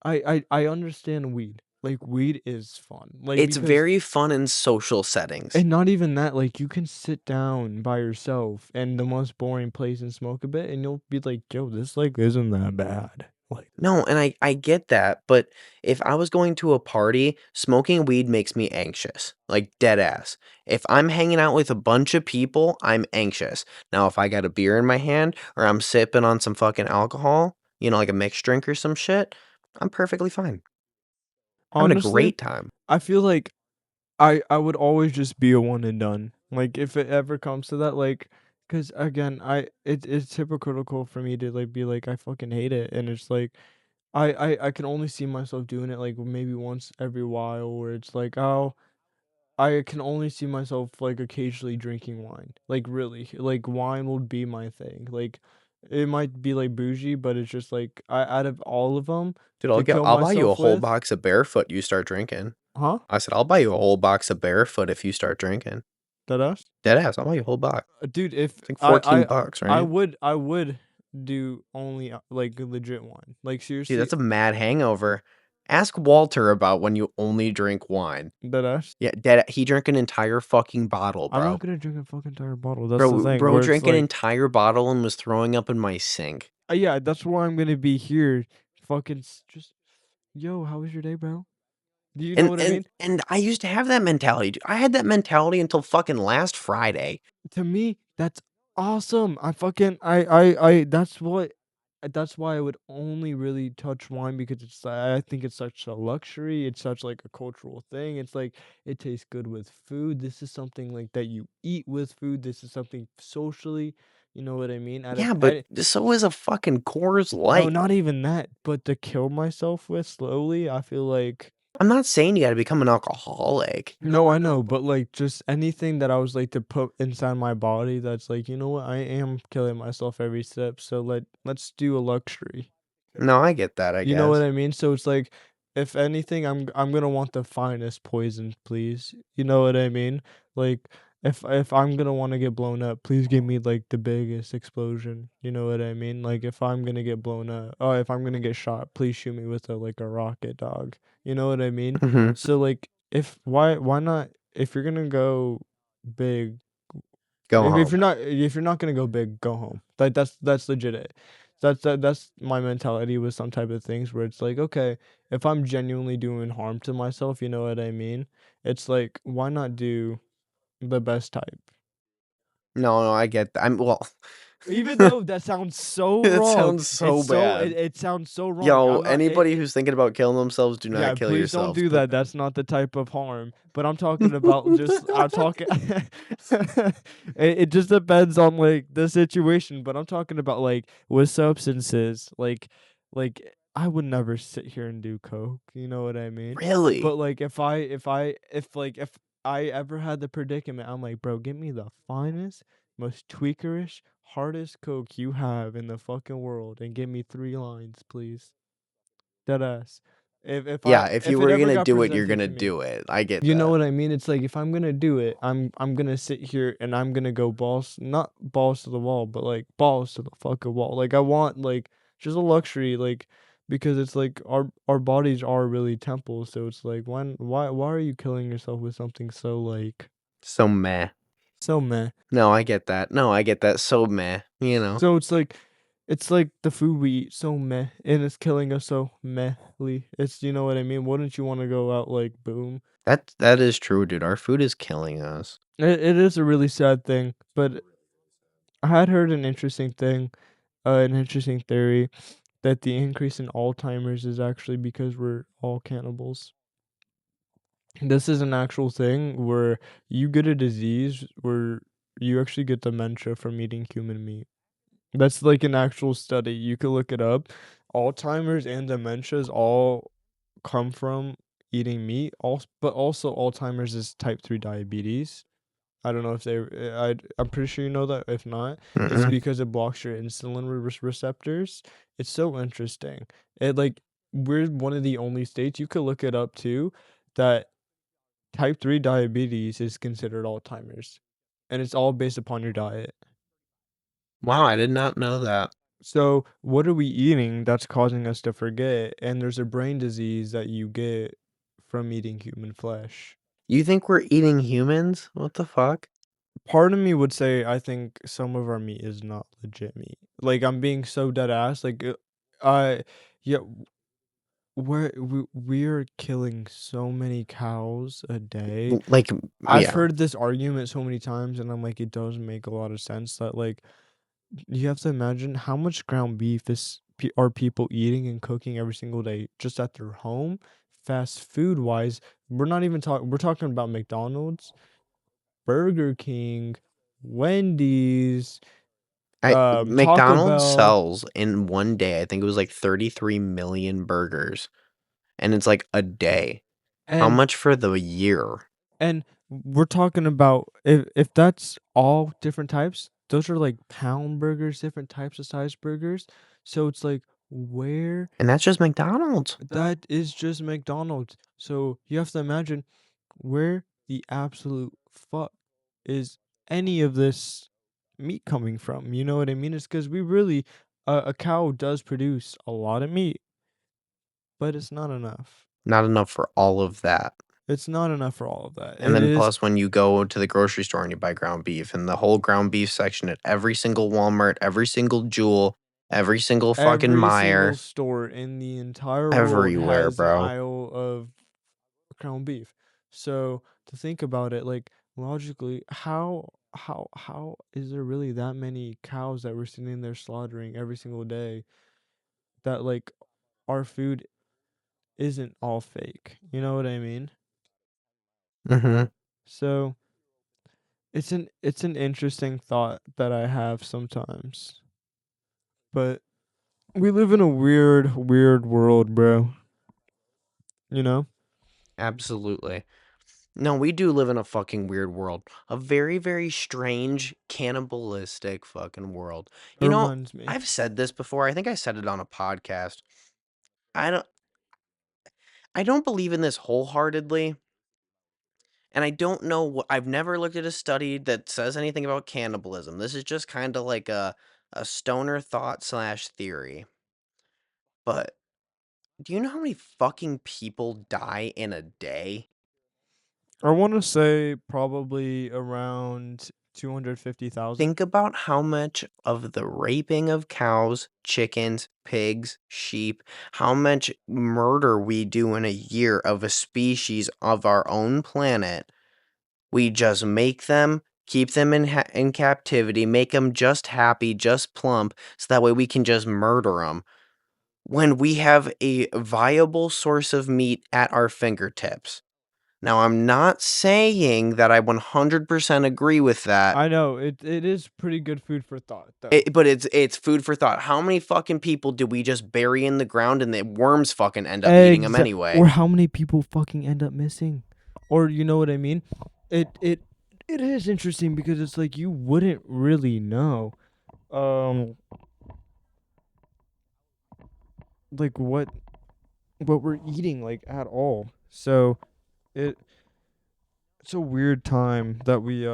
I understand weed. Like weed is fun. Like It's because very fun in social settings. and not even that, like, you can sit down by yourself in the most boring place and smoke a bit, and you'll be like, "Yo, this, like, isn't that bad." Like, No, and I get that, but if I was going to a party, smoking weed makes me anxious, like dead ass. If I'm hanging out with a bunch of people, I'm anxious. Now, if I got a beer in my hand or I'm sipping on some fucking alcohol, like a mixed drink or some shit, I'm perfectly fine. Having a honestly, great time. I feel like I would always just be a one and done. Like, if it ever comes to that, like, cause again, it's hypocritical for me to, like, be like, "I fucking hate it," and it's like, I can only see myself doing it, like, maybe once every while where it's like, "Oh, I can only see myself, like, occasionally drinking wine, like, really, like, wine would be my thing, like, it might be, like, bougie, but it's just, like, I out of all of them Dude, to kill I'll buy you a myself whole with. box of Barefoot you start drinking. Huh? I said, I'll buy you a whole box of Barefoot if you start drinking. Deadass? Deadass, I'll buy you a whole box. Dude, if It's like 14 I bucks, I right? would I would do only, like, legit wine, like, Dude, seriously, that's a mad hangover. Ask Walter about when you only drink wine. deadass. Yeah, dead he drank an entire fucking bottle, I'm not bro. gonna drink a fucking entire bottle, that's the Bro thing, bro where it's drank an like entire bottle and was throwing up in my sink. yeah, that's why I'm gonna be here, fucking just, "Yo, how was your day, bro?" Do you know And what I and mean? and I used to have that mentality, dude. I had that mentality until fucking last Friday. To me, that's awesome. I fucking I that's why I would only really touch wine because I think it's such a luxury. It's such like a cultural thing. It's like it tastes good with food. This is something like that you eat with food. This is something socially, you know what I mean? Out of Yeah, but so is a fucking Coors no, Light. not even that, but to kill myself with slowly, I feel like I'm not saying you gotta become an alcoholic. no, I know, but, like, just anything that I was, like, to put inside my body that's like, "You know what? I am killing myself every step, so let's do a luxury." No, I get that, I You know what guess. I mean? So it's like, if anything, I'm gonna want the finest poison, please. You know what I mean? Like, if I'm gonna wanna get blown up, please give me, like, the biggest explosion. You know what I mean? Like, if I'm gonna get blown up oh, if I'm gonna get shot, please shoot me with a rocket, dog. You know what I mean? Mhm. So, like, if why not if you're gonna go big Go if home. you're not gonna go big, go home. That's legit it. That's my mentality with some type of things where it's like, okay, if I'm genuinely doing harm to myself, you know what I mean? It's like, why not do the best type? No, no, I get that. Well, Even though that sounds so it wrong, sounds so bad. it sounds so wrong. Yo, I'm not anybody who's thinking about killing themselves, do not yeah, kill please don't yourselves. do But that. That's not the type of harm. But I'm talking about just I'm talking it just depends on like the situation, but I'm talking about like with substances, like I would never sit here and do coke, you know what I mean? really? But like if I ever had the predicament, I'm like, "Bro, give me the finest, most tweakerish, hardest coke you have in the fucking world and give me 3 lines, please." Deadass. Yeah, if you If it were ever gonna got do it, you're presented gonna to me. do it. I get You know that. what I mean? It's like if I'm gonna do it, I'm gonna sit here and I'm gonna go balls not balls to the wall, but like balls to the fucking wall. Like I want like just a luxury, like because it's like our bodies are really temples, so it's like why are you killing yourself with something so like So meh. so meh? No, I get that. No, I get that. So meh. So it's like the food we eat so meh and it's killing us so mehly. It's you know what I mean? Wouldn't you want to go out like boom? That is true, dude. Our food is killing us. It is a really sad thing, but I had heard an interesting thing, an interesting theory that the increase in Alzheimer's is actually because we're all cannibals. This is an actual thing where you get a disease where you actually get dementia from eating human meat. That's like an actual study. You could look it up. Alzheimer's and dementias all come from eating meat. Also, but also Alzheimer's is type 3 diabetes. I don't know if they. I'm pretty sure you know that. If not, it's Mm-mm. because it blocks your insulin receptors. It's so interesting. It like we're one of the only states you could look it up too that type 3 diabetes is considered Alzheimer's, and it's all based upon your diet. Wow, I did not know that. So, what are we eating that's causing us to forget? And there's a brain disease that you get from eating human flesh. You think we're eating humans? What the fuck? Part of me would say I think some of our meat is not legit meat. Like I'm being so dead ass. Like, I yeah, we're killing so many cows a day. Like, I've yeah. heard this argument so many times, and I'm like, it does make a lot of sense that like you have to imagine how much ground beef are people eating and cooking every single day just at their home, fast food wise. We're not even talking. We're talking about McDonald's, Burger King, Wendy's, Taco McDonald's Bell, sells in one day, I think it was like 33 million burgers, and it's like a day. How and much for the year? and we're talking about if that's all different types, those are like pound burgers, different types of size burgers. So it's like where And that's just McDonald's. that is just McDonald's. So you have to imagine where the absolute fuck is any of this meat coming from? You know what I mean? It's because we really, a cow does produce a lot of meat, but it's not enough. Not enough for all of that. It's not enough for all of that. And It then is plus when you go to the grocery store and you buy ground beef and the whole ground beef section at every single Walmart, every single Jewel, every single fucking every single Meijer, store in the entire world everywhere, has an bro. aisle of ground beef. So to think about it, like logically, how is there really that many cows that we're sitting there slaughtering every single day that like our food isn't all fake. You know what I mean? Mhm. So it's an interesting thought that I have sometimes. But we live in a weird world, bro. You know? Absolutely. No, we do live in a fucking weird world. A very, very strange, cannibalistic fucking world. It You know, reminds me. I've said this before. I think I said it on a podcast. I don't I don't believe in this wholeheartedly, and I don't know what I've never looked at a study that says anything about cannibalism. This is just kind of like a stoner thought slash theory. But do you know how many fucking people die in a day? I want to say probably around 250,000. Think about how much of the raping of cows, chickens, pigs, sheep, how much murder we do in a year of a species of our own planet. We just make them, keep them in captivity, make them just happy, just plump, so that way we can just murder them. When we have a viable source of meat at our fingertips. Now, I'm not saying that I 100% agree with that. I know it is pretty good food for thought though. But it's food for thought. How many fucking people do we just bury in the ground and the worms fucking end up eating them Or anyway? how many people fucking end up missing? Or you know what I mean? It is interesting because it's like you wouldn't really know. Um like what we're eating like at all. So it it's a weird time that we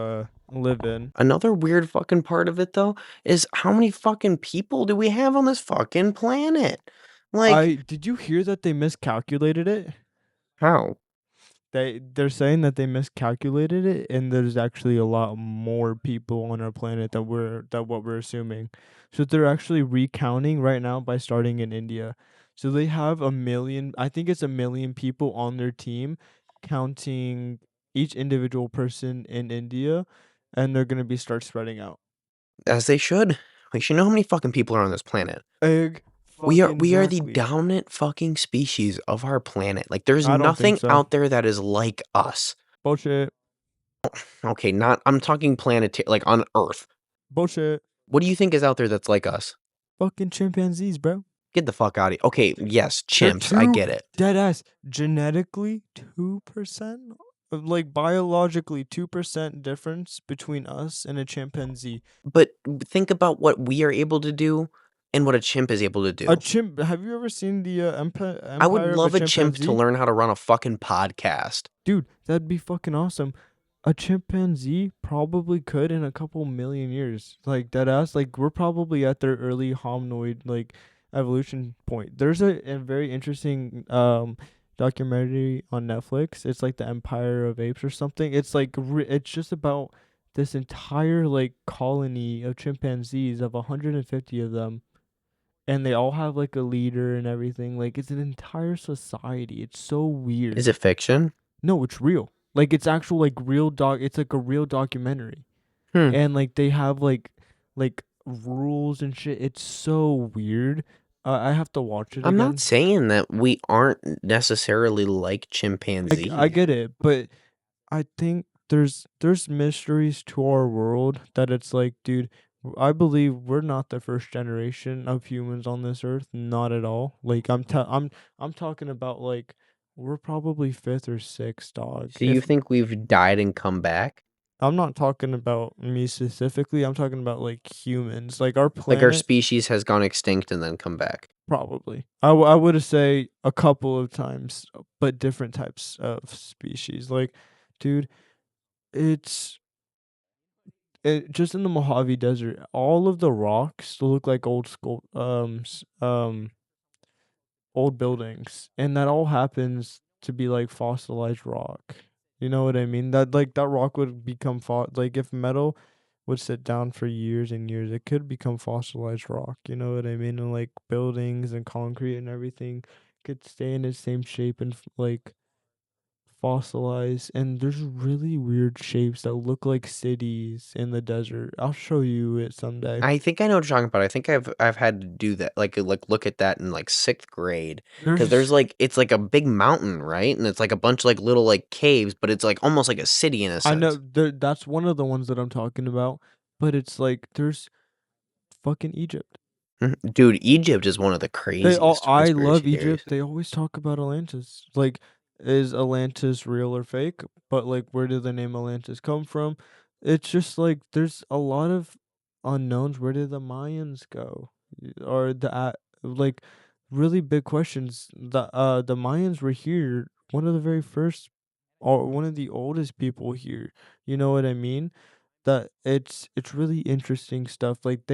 live in. Another weird fucking part of it though is how many fucking people do we have on this fucking planet? Like, I did you hear that they miscalculated it? how? They're saying that they miscalculated it and there's actually a lot more people on our planet that what we're assuming. So they're actually recounting right now by starting in India. So they have a million, I think it's a million people on their team counting each individual person in India and they're going to be start spreading out. As they should. We should know how many fucking people are on this planet. Egg We are fucking we are the exactly. dominant fucking species of our planet. Like there's I don't think nothing so. out there that is like us. Bullshit. Okay, not I'm talking planetary like on Earth. Bullshit. What do you think is out there that's like us? Fucking chimpanzees, bro. Get the fuck out of here. Okay, yes, They're chimps. I two get it. dead ass genetically 2%, like biologically 2% difference between us and a chimpanzee. But think about what we are able to do and what a chimp is able to A do. chimp. Have you ever seen the I would Empire of a love a chimp to Chimpanzee? learn how to run a fucking podcast. Dude, that'd be fucking awesome. A chimpanzee probably could in a couple million years. Like that ass, like we're probably at their early hominoid like evolution point. There's a very interesting documentary on Netflix. It's like the Empire of Apes or something. It's like it's just about this entire like colony of chimpanzees of 150 of them, and they all have like a leader and everything. Like it's an entire society. It's so Is weird. it fiction? No, it's real. Like it's actual like real doc. It's like a real documentary, Hmm. and like they have like rules and shit. It's so weird. I have to watch it I'm not again. saying that we aren't necessarily like I chimpanzees. get it, but I think there's mysteries to our world that it's like, dude, I believe we're not the first generation of humans on this earth, not at all. Like I'm talking about like we're probably fifth or sixth, dog. So you If think we've died and come back? I'm not talking about me specifically, I'm talking about like humans, like our Like our planet. species has gone extinct and then come back? Probably. I would say a couple of times, but different types of species. Like, dude, it's just in the Mojave Desert, all of the rocks look like old school, old buildings, and that all happens to be like fossilized rock. You know what I mean? That like that rock would become like if metal would sit down for years and years, it could become fossilized rock. You know what I mean? And like buildings and concrete and everything could stay in its same shape and like fossilized, and there's really weird shapes that look like cities in the desert. I'll show you it someday. I think I know what you're talking about. I think I've had to do that, like look at that in like sixth grade, because There's there's like it's like a big mountain, right? And it's like a bunch of like little like caves, but it's like almost like a city in a I know sense. that's one of the ones that I'm talking about, but it's like there's fucking Egypt. Mhm. Dude, Egypt is one of the They all craziest I love conspiracy theories. Egypt. They always talk about Atlantis. Like, is Atlantis real or fake? But like, where did the name Atlantis come from? It's just like there's a lot of unknowns. Where did the Mayans go? Or like really big questions. The Mayans were here, one of the very first, or one of the oldest people here. You know what I mean? That it's really interesting stuff. Like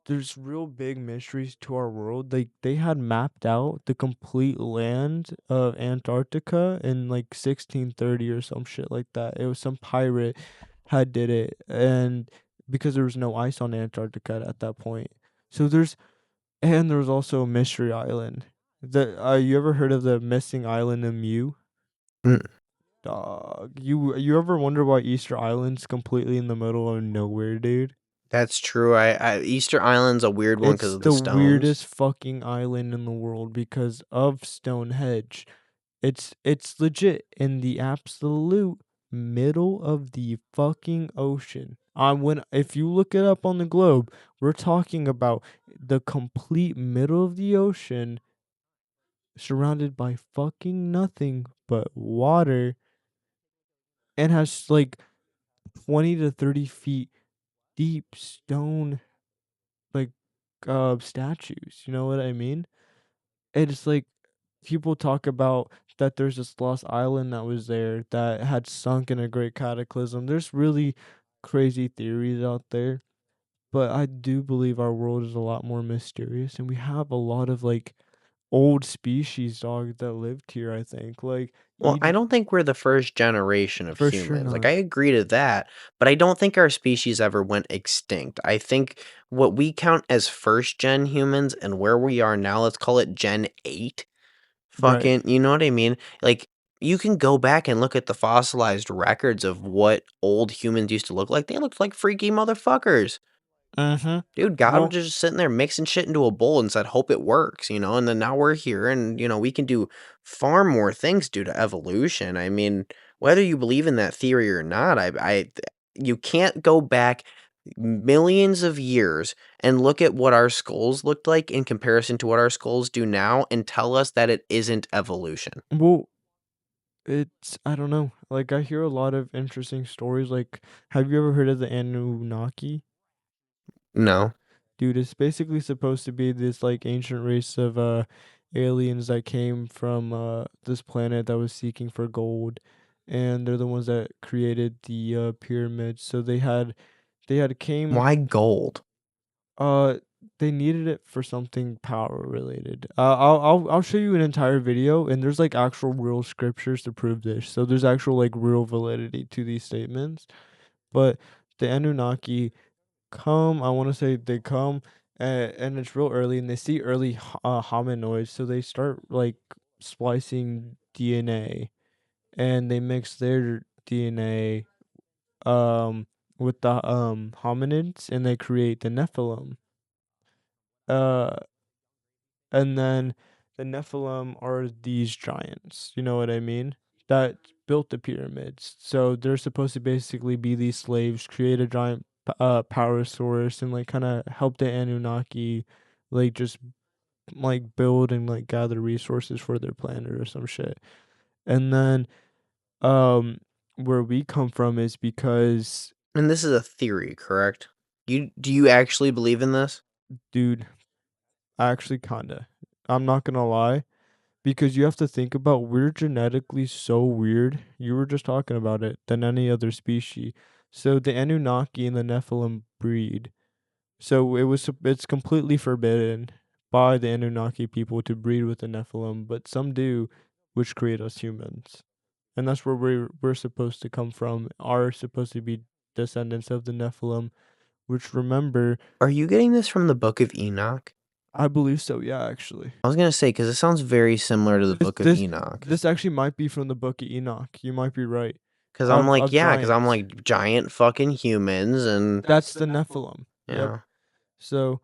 there's real big mysteries to our world. Like they had mapped out the complete land of Antarctica in like 1630 or some shit like that. It was some pirate had did it, and because there was no ice on Antarctica at that point. So there was also a mystery island. You ever heard of the missing island of Mew? Mm, Dog, you ever wonder why Easter Island's completely in the middle of nowhere, dude? that's true. Easter Island's a weird one because It's of the the stones. weirdest fucking island in the world because of Stonehenge. It's legit in the absolute middle of the fucking ocean. When if you look it up on the globe, we're talking about the complete middle of the ocean, surrounded by fucking nothing but water, and has like 20 to 30 feet deep stone like statues. You know what I mean? It's like people talk about that there's this lost island that was there that had sunk in a great cataclysm. There's really crazy theories out there, but I do believe our world is a lot more mysterious, and we have a lot of like old species dog that lived here, I think. Like Well, I Egypt, don't think we're the first generation of for sure humans. Like, I not. agree to that, but I don't think our species ever went extinct. I think what we count as first gen humans and where we are now, let's call it Gen 8. Right. Fucking, you know what I mean? Like, you can go back and look at the fossilized records of what old humans used to look like. They looked like freaky motherfuckers. Mhm. Dude, God was Well, just sitting there mixing shit into a bowl and said, "Hope it works," you know? And then now we're here and, we can do far more things due to evolution. I mean, whether you believe in that theory or not, you can't go back. millions of years and look at what our skulls looked like in comparison to what our skulls do now and tell us that it isn't evolution. Well, it's I don't know. Like I hear a lot of interesting stories. Like, have you ever heard of the Anunnaki? No. Dude, it's basically supposed to be this like ancient race of aliens that came from this planet that was seeking for gold, and they're the ones that created the pyramids. So they had came Why gold? uh they needed it for something power related. I'll show you an entire video, and there's like actual real scriptures to prove this. So there's actual like real validity to these statements. But the Anunnaki come, I want to say they come, and it's real early, and they see early hominoids, so they start like splicing DNA, and they mix their DNA with the hominids, and they create the Nephilim. Uh, and then the Nephilim are these giants, you know what I mean? That built the pyramids. So they're supposed to basically be these slaves, create a giant power source, and like kind of help the Anunnaki, like just like build and like gather resources for their planet or some shit. And then um where we come from is because, And this is a theory, correct? Do you actually believe in this? dude, actually kinda, I'm not gonna lie, because you have to think about, we're genetically so weird. You were just talking about it, than any other species. So the Anunnaki and the Nephilim breed. So it's completely forbidden by the Anunnaki people to breed with the Nephilim, but some do, which create us humans. And that's where we're supposed to come from. Are supposed to be descendants of the Nephilim, which, remember, Are you getting this from the Book of Enoch? I believe so. Yeah, actually. I was gonna say because it sounds very similar to the This Book of this Enoch. this actually might be from the Book of Enoch. You might be right. Because I'm Of like, of yeah, because I'm giants. like giant fucking humans, and That's the Nephilim. Yep. yeah. So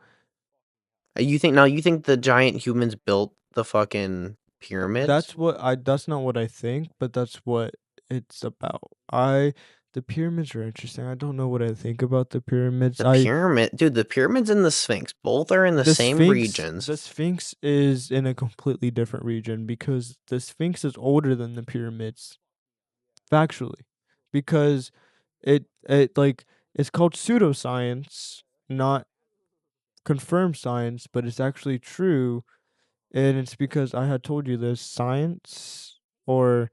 You think the giant humans built the fucking pyramids? that's not what I think, but that's what it's about. I The pyramids are interesting. I don't know what I think about the pyramids. The pyramid, dude, the pyramids and the Sphinx both are in the same regions. The Sphinx is in a completely different region, because the Sphinx is older than the pyramids, factually. Because it like, it's called pseudoscience, not confirmed science, but it's actually true. And it's because I had told you this: or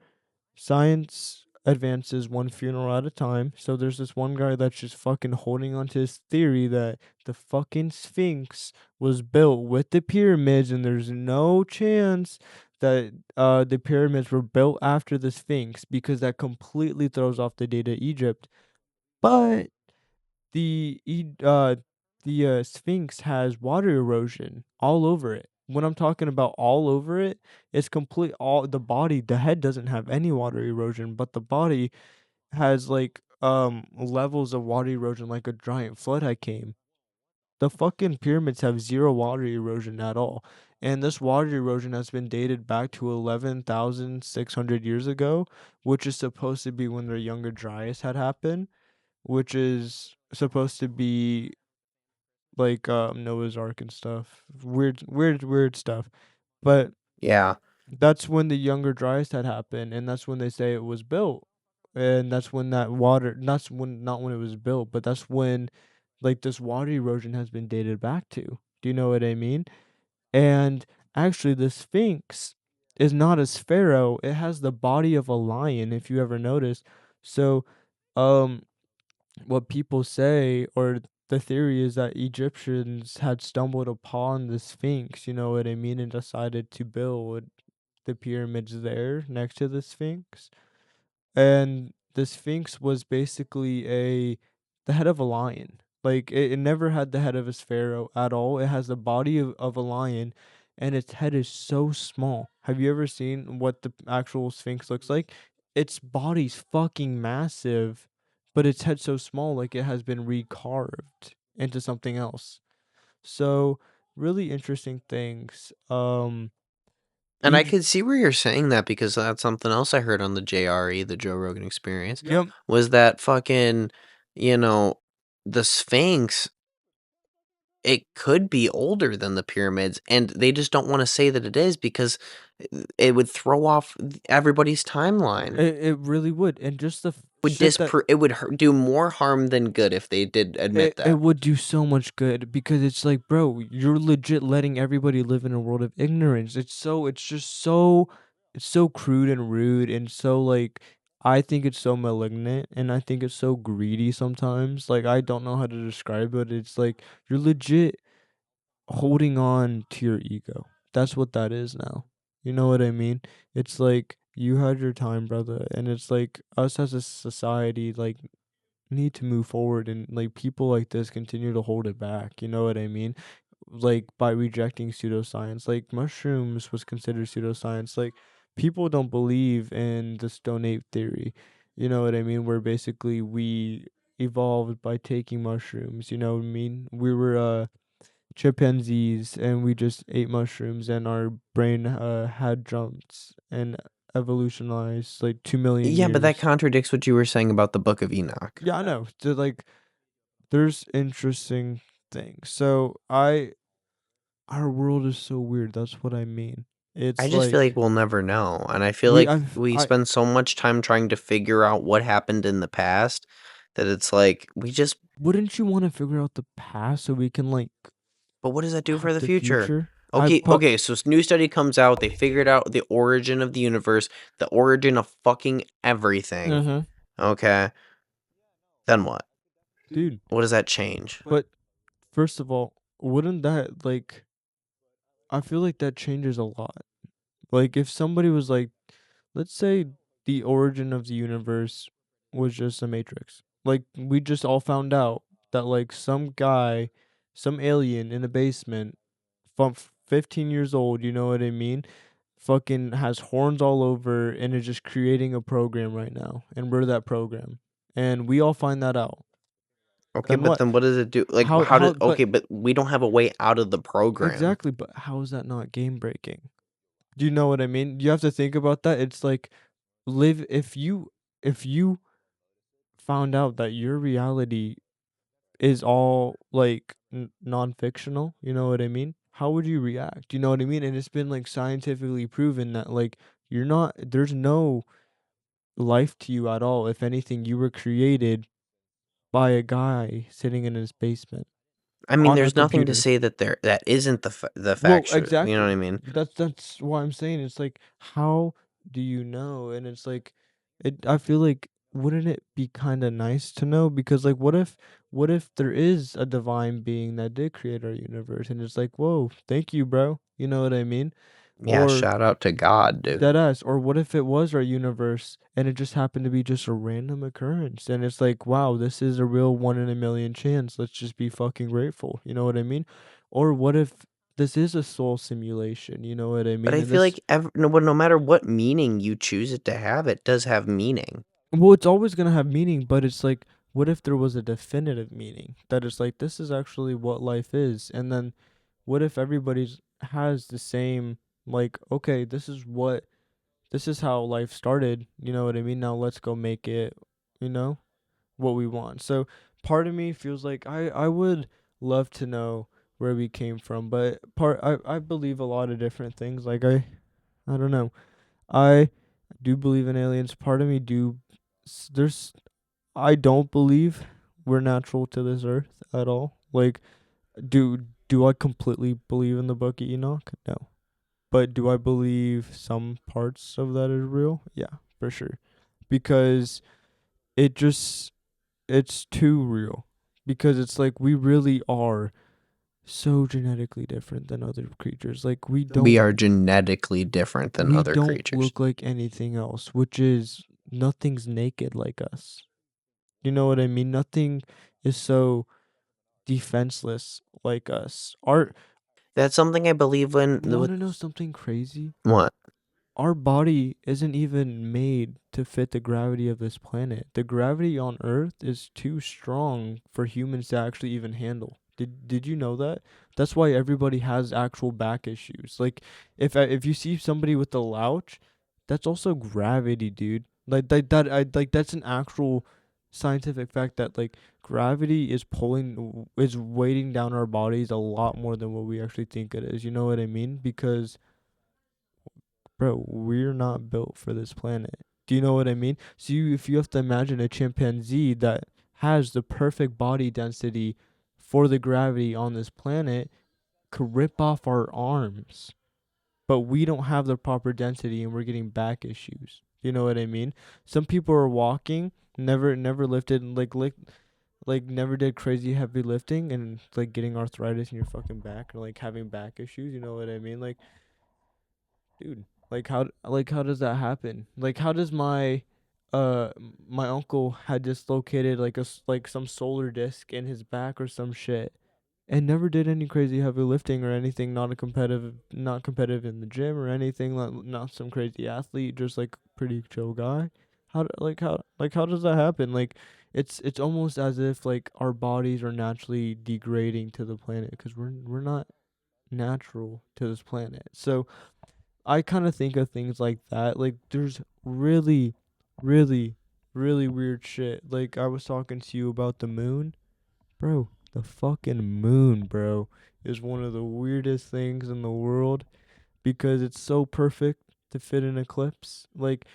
science advances one funeral at a time. So there's this one guy that's just fucking holding on to his theory that the fucking Sphinx was built with the pyramids, and there's no chance that the pyramids were built after the Sphinx, because that completely throws off the data of Egypt. But the Sphinx has water erosion all over it. When I'm talking about all over it, it's complete. All the body, the head doesn't have any water erosion, but the body has like levels of water erosion, like a giant flood had came. The fucking pyramids have zero water erosion at all. And this water erosion has been dated back to 11,600 years ago, which is supposed to be when the Younger Dryas had happened, which is supposed to be like Noah's Ark and stuff. Weird stuff. But Yeah. that's when the Younger Dryas had happened, and that's when they say it was built. And that's when that water that's when not when it was built, but that's when like this water erosion has been dated back to. Do you know what I mean? And actually the Sphinx is not a pharaoh. It has the body of a lion, if you ever noticed. So um what people say, or the theory is that Egyptians had stumbled upon the Sphinx, you know what I mean, and decided to build the pyramids there next to the Sphinx. And the Sphinx was basically the head of a lion. Like it never had the head of a pharaoh at all. It has the body of a lion, and its head is so small. Have you ever seen what the actual Sphinx looks like? Its body's fucking massive, but its head's so small, like it has been recarved into something else. So really interesting things. And I Egypt. could see where you're saying that because that's something else I heard on the JRE, the Joe Rogan Experience, Yep. was that fucking, you know, the Sphinx, it could be older than the pyramids, and they just don't wanna say that it is because it would throw off everybody's timeline. It really would, and just the Would shit that it would do more harm than good if they did admit it that. would do so much good because it's like, bro, you're legit letting everybody live in a world of ignorance. It's just so it's so crude and rude and so like I think it's so malignant and I think it's so greedy sometimes. Like I don't know how to describe it. It's like you're legit holding on to your ego. That's what that is now. You know what I mean? It's like you had your time, brother, and it's like us as a society like need to move forward and like people like this continue to hold it back. You know what I mean? Like by rejecting pseudoscience. Like mushrooms was considered pseudoscience. Like people don't believe in the stone ape theory. You know what I mean? Where basically we evolved by taking mushrooms, you know what I mean? We were chimpanzees and we just ate mushrooms and our brain had jumped and evolutionized like 2 million Yeah, but that years. contradicts what you were saying about the Book of Enoch. Yeah, I know. So, like there's interesting things. So I our world is so weird. That's what I mean. I It's just feel like like we'll never know, and I feel we like I've we I spend so much time trying to figure out what happened in the past that it's like we just wouldn't you want to figure out the past so we can like but what does that do for have the the future? future? I Okay, put okay, so new study comes out, they figured out the origin of the universe, the origin of fucking everything. uh-huh. Okay, then what? Dude, What does that change? but first of all, wouldn't that like I feel like that changes a lot. Like if somebody was like, let's say the origin of the universe was just a matrix. Like we just all found out that like some guy, some alien in a basement from 15 years old, you know what I mean? Fucking has horns all over and is just creating a program right now. And we're that program. And we all find that out. Okay, Then but what? then what does it do? Like, how does But okay, but we don't have a way out of the program. exactly, but how is that not game breaking? Do you know what I mean? You have to think about that. It's like live if you found out that your reality is all like non-fictional, you know what I mean? How would you react? You know what I mean? And it's been like scientifically proven that like you're not there's no life to you at all. If anything, you were created by a guy sitting in his basement I mean, on a there's nothing to computer. say that that isn't the Well, factual. You know what I exactly. mean? That's why I'm saying it's like how do you know? And it's like I feel like wouldn't it be kind of nice to know because like what if there is a divine being that did create our universe and it's like, "Whoa, thank you, bro." You know what I mean? Yeah, Or shout out to God, dude. deadass. Or what if it was our universe and it just happened to be just a random occurrence? And it's like, wow, this is a real 1 in a million chance. Let's just be fucking grateful. You know what I mean? Or what if this is a soul simulation? You know what I But mean? I And feel this, like no matter what meaning you choose it to have, it does have meaning. well, it's always going to have meaning, but it's like, what if there was a definitive meaning that is like, this is actually what life is? And then what if everybody's has the same, like, okay, this is how life started. You know what I mean? Now let's go make it, you know, what we want. So part of me feels like I would love to know where we came from, but I believe a lot of different things. Like I don't know. I do believe in aliens. Part of me do there's I don't believe we're natural to this earth at all. Like do I completely believe in the book of Enoch? No. But do I believe some parts of that is real? Yeah, for sure. Because it just it's too real. Because it's like we really are so genetically different than other creatures. Like We are genetically different than we other don't creatures. look like anything else, which is nothing's naked like us. You know what I mean? Nothing is so defenseless like us. That's something I believe in You want with to know something crazy? what? Our body isn't even made to fit the gravity of this planet. The gravity on Earth is too strong for humans to actually even handle. Did you know that? That's why everybody has actual back issues. Like if you see somebody with a louch, that's also gravity, dude. Like that I like that's an actual scientific fact that like gravity is weighting down our bodies a lot more than what we actually think it is. You know what I mean? Because bro, we're not built for this planet. Do you know what I mean? So if you have to imagine a chimpanzee that has the perfect body density for the gravity on this planet could rip off our arms, but we don't have the proper density and we're getting back issues. You know what I mean? Some people are walking, never lifted like never did crazy heavy lifting and like getting arthritis in your fucking back or like having back issues. You know what I mean? Like, dude, like how does that happen? Like how does my uncle had dislocated like like some solar disc in his back or some shit and never did any crazy heavy lifting or anything, not competitive in the gym or anything, not some crazy athlete, just like pretty chill guy. How does that happen? Like it's almost as if like our bodies are naturally degrading to the planet because we're not natural to this planet. So I kind of think of things like that. Like there's really, really weird shit. Like I was talking to you about the moon, bro. The fucking moon, bro, is one of the weirdest things in the world because it's so perfect to fit an eclipse. Like,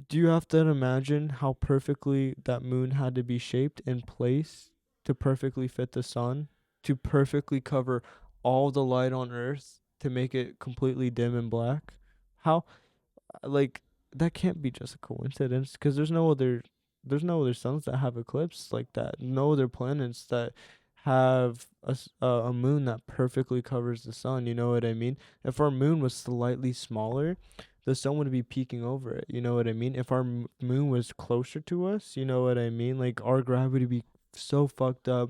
do you have to imagine how perfectly that moon had to be shaped in place to perfectly fit the sun, to perfectly cover all the light on Earth, to make it completely dim and black? How like that can't be just a coincidence because there's no other suns that have eclipses like that. No other planets that have a moon that perfectly covers the sun. You know what I mean? If our moon was slightly smaller, the sun would be peeking over it. You know what I mean? If our moon was closer to us, you know what I mean? Like our gravity would be so fucked up.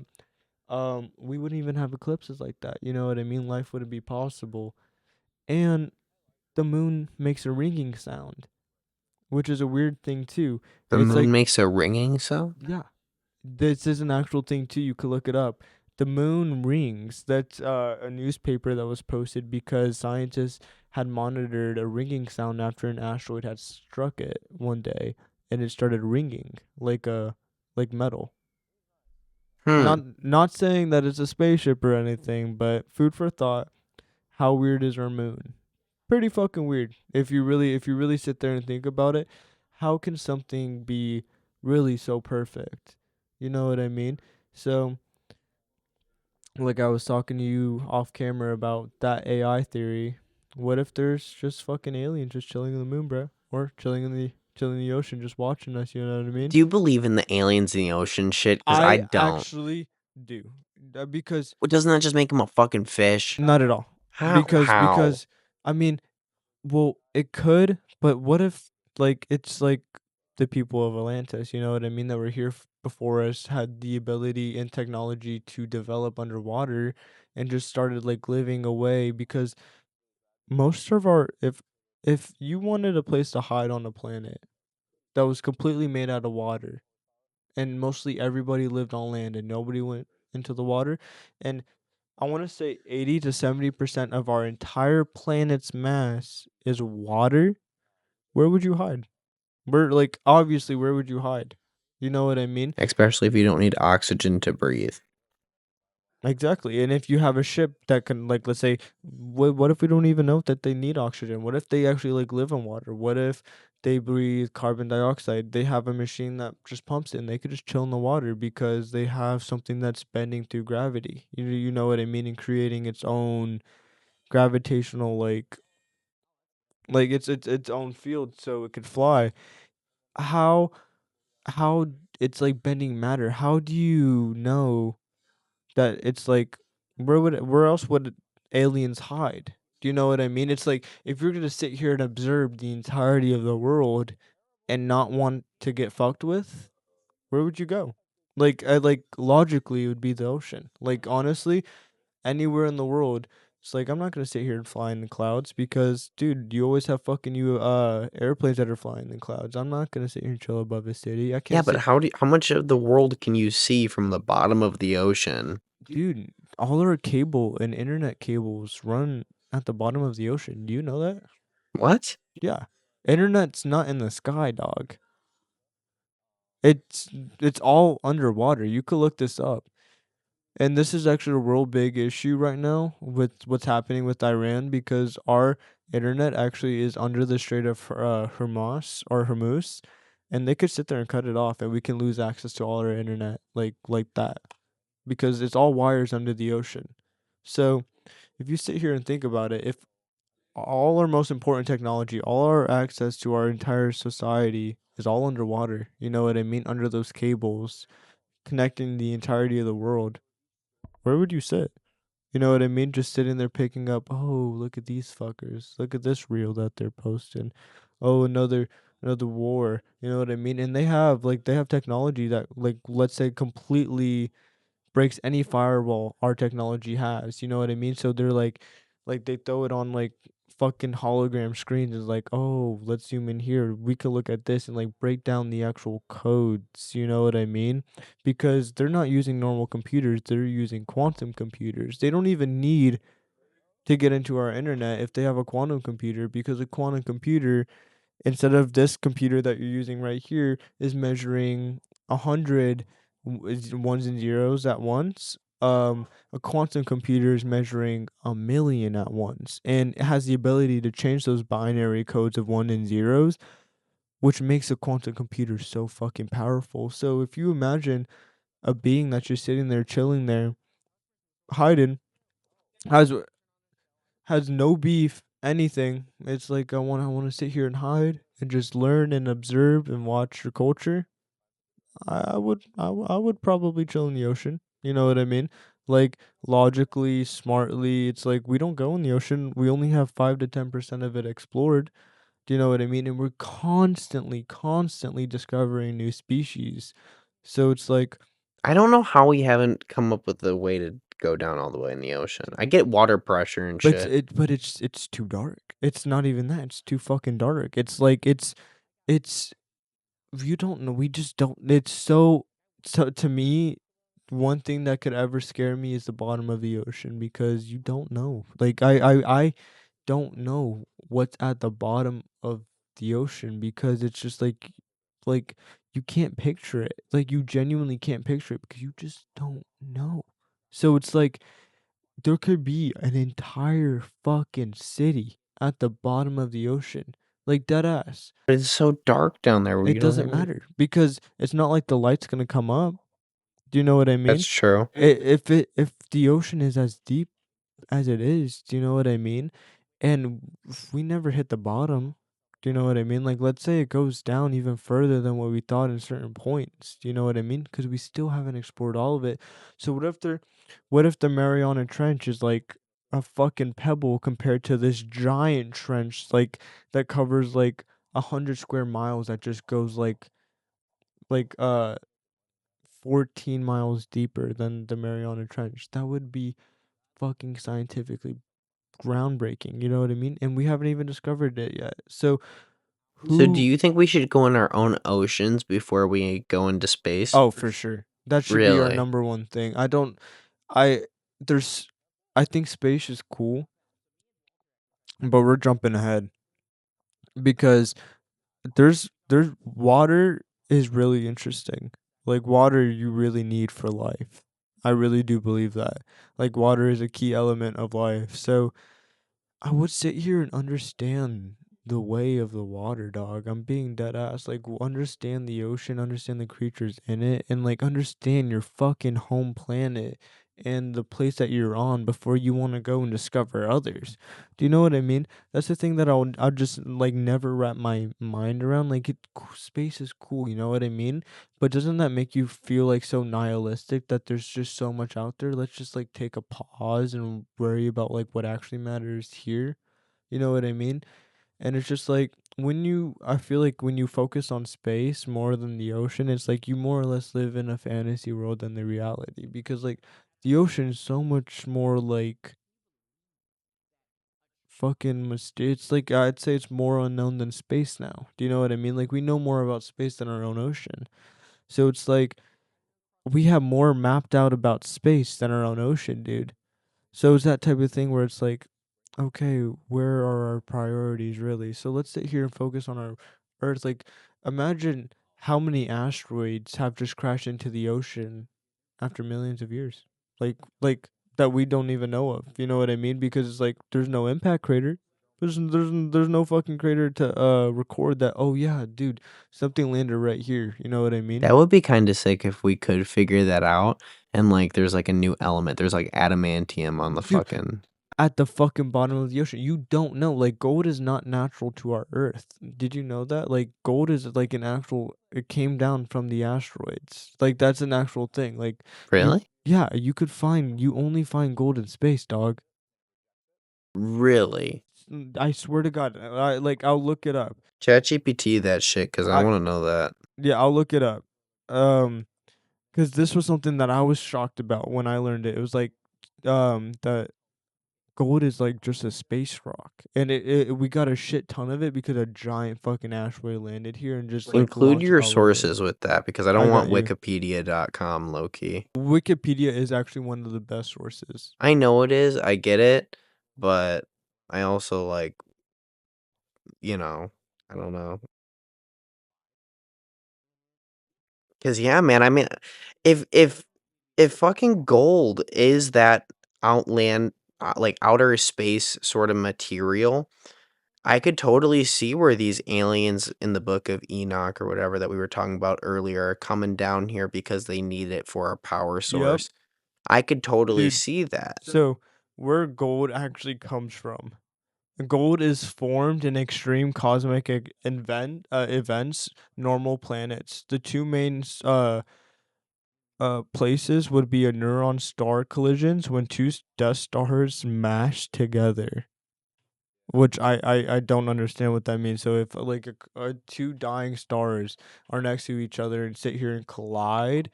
We wouldn't even have eclipses like that. You know what I mean? Life wouldn't be possible. And the moon makes a ringing sound, which is a weird thing too. The It's moon like, makes a ringing sound? yeah, this is an actual thing too. You could look it up. The moon rings. That's a newspaper that was posted because scientists had monitored a ringing sound after an asteroid had struck it one day, and it started ringing like metal. Hmm. Not saying that it's a spaceship or anything, but food for thought. How weird is our moon? Pretty fucking weird. If you really sit there and think about it, how can something be really so perfect? You know what I mean? So, like I was talking to you off camera about that AI theory. What if there's just fucking aliens just chilling in the moon, bro? Or chilling in the ocean just watching us, you know what I mean? Do you believe in the aliens in the ocean shit? Because I I don't. actually do. Because Well, doesn't that just make him a fucking fish? not at all. How? Because I mean, well, it could, but what if like it's like the people of Atlantis, you know what I mean, that were here before us had the ability and technology to develop underwater and just started like living away because most of our if you wanted a place to hide on a planet that was completely made out of water and mostly everybody lived on land and nobody went into the water and I want to say 80 to 70% of our entire planet's mass is water. Where would you hide? Where would you hide? You know what I mean? Especially if you don't need oxygen to breathe. Exactly. And if you have a ship that can, like, let's say, what if we don't even know that they need oxygen? What if they actually like live in water? What if they breathe carbon dioxide? They have a machine that just pumps it and they could just chill in the water because they have something that's bending through gravity. You know what I mean? And creating its own gravitational like its own field so it could fly. How how it's like bending matter. How do you know that it's like where else would aliens hide? Do you know what I mean? It's like if you're gonna sit here and observe the entirety of the world and not want to get fucked with, where would you go? Like logically it would be the ocean. Like honestly, anywhere in the world. It's like I'm not gonna sit here and fly in the clouds because, dude, you always have fucking airplanes that are flying in the clouds. I'm not gonna sit here and chill above a city. I Yeah, can't but sit, how much of the world can you see from the bottom of the ocean? dude. All our cable and internet cables run at the bottom of the ocean. Do you know that? What? Yeah, internet's not in the sky, dog. It's it's all underwater. You could look this up. And this is actually a real big issue right now with what's happening with Iran because our internet actually is under the Strait of Hormuz, and they could sit there and cut it off, and we can lose access to all our internet like that because it's all wires under the ocean. So if you sit here and think about it, if all our most important technology, all our access to our entire society is all underwater, you know what I mean, under those cables connecting the entirety of the world, where would you sit? You know what I mean? Just sitting there picking up, oh, look at these fuckers. Look at this reel that they're posting. Oh, another war. You know what I mean? And they have technology that like let's say completely breaks any firewall our technology has. You know what I mean? So they're like they throw it on like fucking hologram screens. It's like, oh, let's zoom in here. We could look at this and like break down the actual codes. You know what I mean? Because they're not using normal computers. They're using quantum computers. They don't even need to get into our internet if they have a quantum computer because a quantum computer instead of this computer that you're using right here is measuring 100 ones and zeros at once. A quantum computer is measuring a million at once, and it has the ability to change those binary codes of one and zeros, which makes a quantum computer so fucking powerful. So if you imagine a being that's just sitting there chilling there hiding has has no beef, anything. It's like I want to sit here and hide and just learn and observe and watch your culture. I would probably chill in the ocean. You know what I mean? Like logically, smartly, it's like we don't go in the ocean. We only have 5 to 10% of it explored. Do you know what I mean? And we're constantly discovering new species. So it's like I don't know how we haven't come up with a way to go down all the way in the ocean. I get water pressure and shit. but it's too dark. It's not even that. It's too fucking dark. It's like it's you don't know. We just don't. It's so to me. One thing that could ever scare me is the bottom of the ocean because you don't know. Like I don't know what's at the bottom of the ocean because it's just like you can't picture it. Like you genuinely can't picture it because you just don't know. So it's like there could be an entire fucking city at the bottom of the ocean. Like dead ass. But it's so dark down there, It you know what I doesn't mean? matter because it's not like the light's gonna come up. Do you know what I That's mean? true. If the ocean is as deep as it is, do you know what I mean? And if we never hit the bottom, do you know what I mean? Like let's say it goes down even further than what we thought in certain points. Do you know what I mean? Because we still haven't explored all of it. So what if the Mariana Trench is like a fucking pebble compared to this giant trench like that covers like 100 square miles that just goes like 14 miles deeper than the Mariana Trench. That would be fucking scientifically groundbreaking, you know what I mean? And we haven't even discovered it yet. So So do who you think we should go in our own oceans before we go into space? oh, for sure. That should be our Really? number one thing. I don't I there's I think space is cool, but we're jumping ahead because there's water is really interesting. Like water you really need for life. I really do believe that. Like water is a key element of life. So I would sit here and understand the way of the water, dog. I'm being dead ass. Like, understand the ocean, understand the creatures in it, and like understand your fucking home planet and the place that you're on before you want to go and discover others. Do you know what I mean? That's the thing that I'll just like never wrap my mind around. Like, space is cool. You know what I mean? But doesn't that make you feel like so nihilistic that there's just so much out there? Let's just like take a pause and worry about like what actually matters here. You know what I mean? And it's just like I feel like when you focus on space more than the ocean, it's like you more or less live in a fantasy world than the reality because like the ocean is so much more like fucking mysterious. It's like I'd say it's more unknown than space now. Do you know what I mean? Like we know more about space than our own ocean. So it's like we have more mapped out about space than our own ocean, dude. So it's that type of thing where it's like, okay, where are our priorities really? So let's sit here and focus on our Earth. Like, imagine how many asteroids have just crashed into the ocean after millions of years? Like that we don't even know of. You know what I mean? Because it's like there's no impact crater. There's no fucking crater to record that. Oh yeah, dude, something landed right here. You know what I mean? That would be kind of sick if we could figure that out. And like, there's like a new element. There's like adamantium on the Dude, fucking. at the fucking bottom of the ocean. You don't know. Like gold is not natural to our Earth. Did you know that? Like gold is like an actual. It came down from the asteroids. Like that's an actual thing. Like you, Really? yeah, you could find. You only find gold in space, dog. Really? I swear to God. I'll look it up. ChatGPT that shit because I I want to know that. Yeah, I'll look it up. Um, because this was something that I was shocked about when I learned it. It was like, that gold is like just a space rock, and we got a shit ton of it because a giant fucking asteroid landed here and just like Include launched your all of it. sources with that because I I don't got want you. Wikipedia.com low key. Wikipedia is actually one of the best sources. I know it is. I get it. But I also like, you know, I don't know. Cause yeah, man, I mean, if fucking gold is that outland like outer space sort of material, I could totally see where these aliens in the book of Enoch or whatever that we were talking about earlier are coming down here because they need it for a power Yep, source. I could totally dude. see that. So where gold actually comes from? Gold is formed in extreme cosmic events, normal planets. The two main places would be a neutron star collisions when two dust stars smash together. Which I don't understand what that means. So if like two dying stars are next to each other and sit here and collide,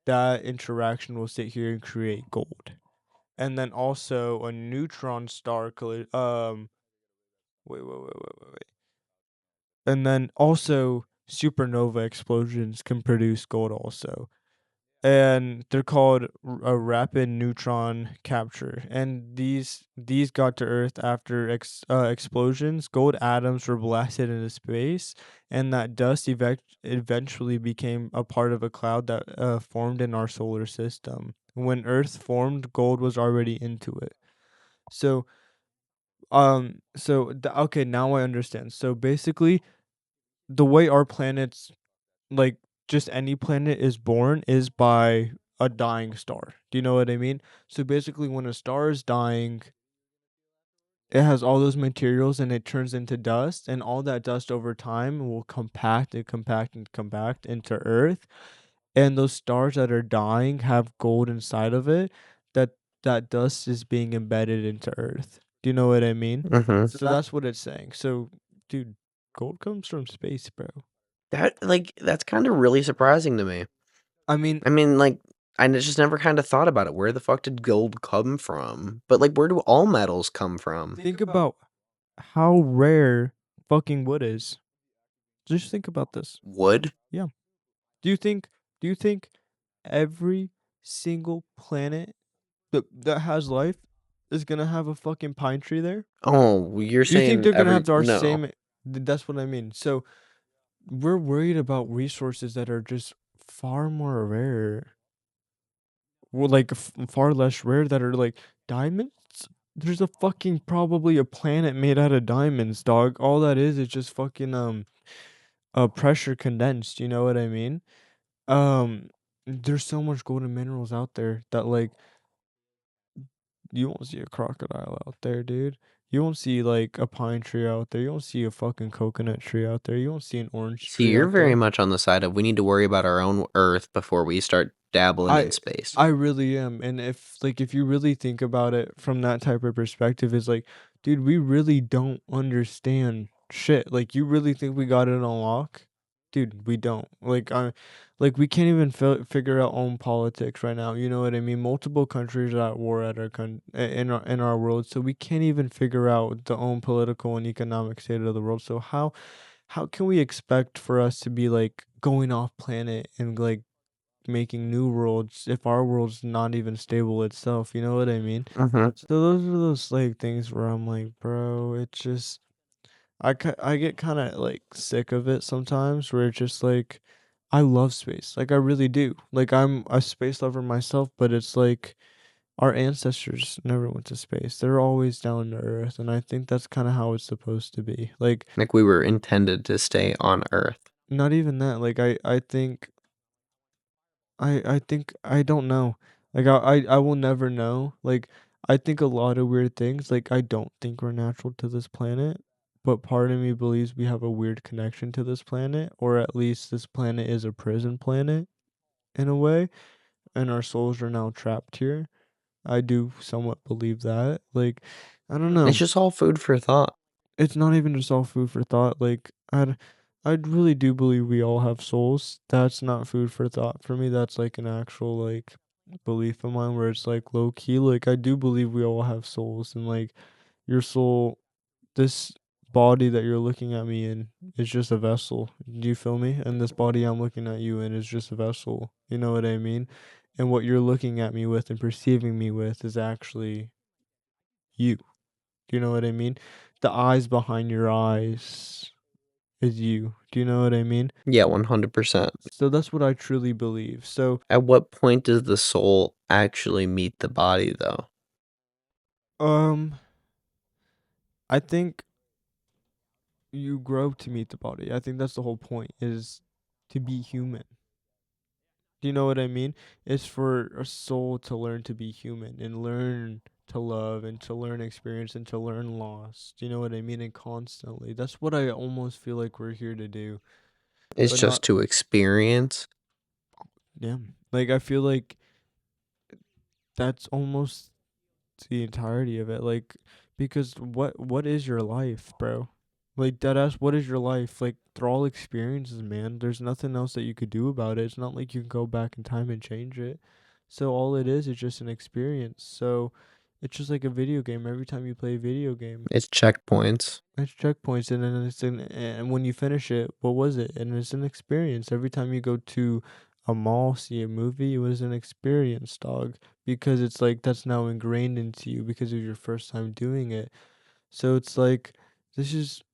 that interaction will sit here and create gold. And then also a neutron star wait. And then also supernova explosions can produce gold also. And they're called a rapid neutron capture. And these got to Earth after explosions. Gold atoms were blasted into space, and that dust eventually became a part of a cloud that formed in our solar system. When Earth formed, gold was already into it. So, okay, now I understand. So basically, the way our planets, like just any planet is born, is by a dying star. Do you know what I mean? So basically when a star is dying, it has all those materials and it turns into dust, and all that dust over time will compact and compact and compact into Earth. And those stars that are dying have gold inside of it, that that dust is being embedded into Earth. Do you know what I mean? Mhm. So that's what it's saying. So dude, gold comes from space, bro. That's kind of really surprising to me. I mean, I mean, like, just never kind of thought about it. Where the fuck did gold come from? But like, where do all metals come from? think about how rare fucking wood is. Just think about this. Wood? Yeah. Do you think do you think every single planet that has life is gonna have a fucking pine tree there? Oh, you're Do you think saying they're gonna every have our no. same that's what I mean. So we're worried about resources that are just far more rare. Well, like far less rare that are like diamonds. There's a fucking probably a planet made out of diamonds, dog. All that is just fucking pressure condensed, you know what I mean? There's so much golden minerals out there that like you won't see a crocodile out there, dude. You won't see like a pine tree out there. You won't see a fucking coconut tree out there. You won't see an orange See, tree you're out very there. much on the side of we need to worry about our own Earth before we start dabbling in I space. I really am. And if you really think about it from that type of perspective, is like, dude, we really don't understand shit. Like you really think we got it on lock? Dude, we don't. Like we can't even figure out own politics right now. You know what I mean? Multiple countries are at war at in our world, so we can't even figure out the own political and economic state of the world. So how can we expect for us to be like going off planet and like making new worlds if our world's not even stable itself? You know what I mean? Mhm. So those are those like things where I'm like, bro, it's just I get kind of like sick of it sometimes, where it's just like I love space. Like I really do. Like I'm a space lover myself, but it's like our ancestors never went to space. They're always down to earth, and I think that's kind of how it's supposed to be. Like Like we were intended to stay on Earth. not even that. Like I think I think I don't know. Like I will never know. Like I think a lot of weird things. Like I don't think we're natural to this planet, but part of me believes we have a weird connection to this planet, or at least this planet is a prison planet in a way, and our souls are now trapped here. I do somewhat believe that. Like I don't It's know. just all food for thought. It's not even just all food for thought. Like I really do believe we all have souls. That's not food for thought for me. That's like an actual like belief of mine where it's like low key. Like I do believe we all have souls, and like your soul, this body that you're looking at me in is just a vessel. Do you feel me? And this body I'm looking at you in is just a vessel. You know what I mean? And what you're looking at me with and perceiving me with is actually you. Do you know what I mean? The eyes behind your eyes is you. Do you know what I mean? Yeah, 100%. So that's what I truly believe. So, At what point does the soul actually meet the body, though? um, I think you grow to meet the body. I think that's the whole point is to be human. Do you know what I mean? It's for a soul to learn to be human and learn to love and to learn experience and to learn loss. Do you know what I mean? And constantly. That's what I almost feel like we're here to do. It's But just not, to experience. yeah. Like, I feel like that's almost the entirety of it. Like, because what is your life, bro? Like that ass, what is your life? Like they're all experiences, man. There's nothing else that you could do about it. It's not like you can go back in time and change it. So all it is just an experience. So it's just like a video game. Every time you play a video game, It's checkpoints. it's checkpoints, and then and when you finish it, what was it? And it's an experience. Every time you go to a mall, see a movie, it was an experience, dog. Because it's like that's now ingrained into you because of your first time doing it. So it's like this is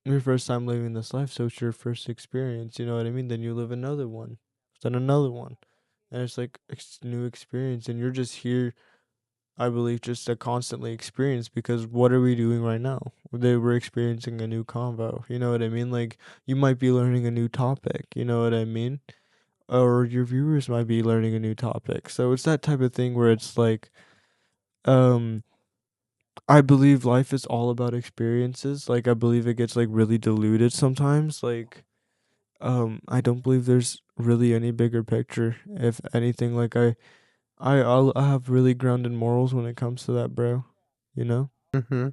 your first time living this life, so it's your first experience. You know what I mean? Then you live another one, then another one, and it's like new experience, and you're just here I believe just to constantly experience because what are we doing right now? We're experiencing a new convo. You know what I mean? Like you might be learning a new topic. You know what I mean? Or your viewers might be learning a new topic. So it's that type of thing where it's like, um, I believe life is all about experiences. Like I believe it gets like really diluted sometimes. Like, I don't believe there's really any bigger picture. If anything, like I have really grounded morals when it comes to that, bro. You know? Mm-hmm.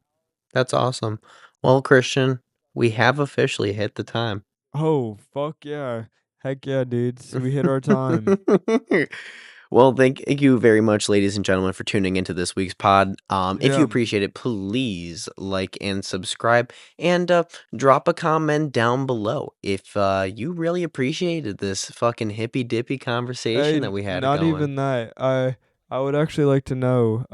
That's awesome. Well, Christian, we have officially hit the time. Oh, fuck yeah. Heck yeah, dudes. We hit our time. Well, thank you very much, ladies and gentlemen, for tuning into this week's pod. If you Yeah. appreciate it, please like and subscribe, and drop a comment down below if you really appreciated this fucking hippy dippy conversation that we had Not going. even that. I would actually like to know,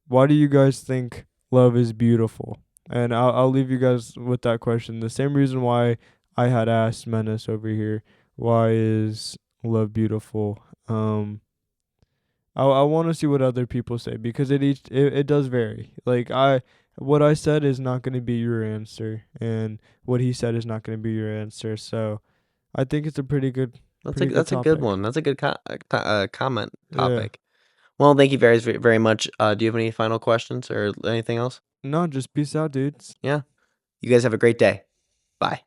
why do you guys think love is beautiful? And I'll leave you guys with that question. The same reason why I had asked Menace over here, why is love beautiful? I want to see what other people say because it does vary. Like what I said is not going to be your answer, and what he said is not going to be your answer. So I think it's a pretty good That's a good topic. one. That's a good comment Yeah. topic. Well, thank you very much. Do you have any final questions or anything else? No, just peace out, dudes. Yeah. You guys have a great day. Bye.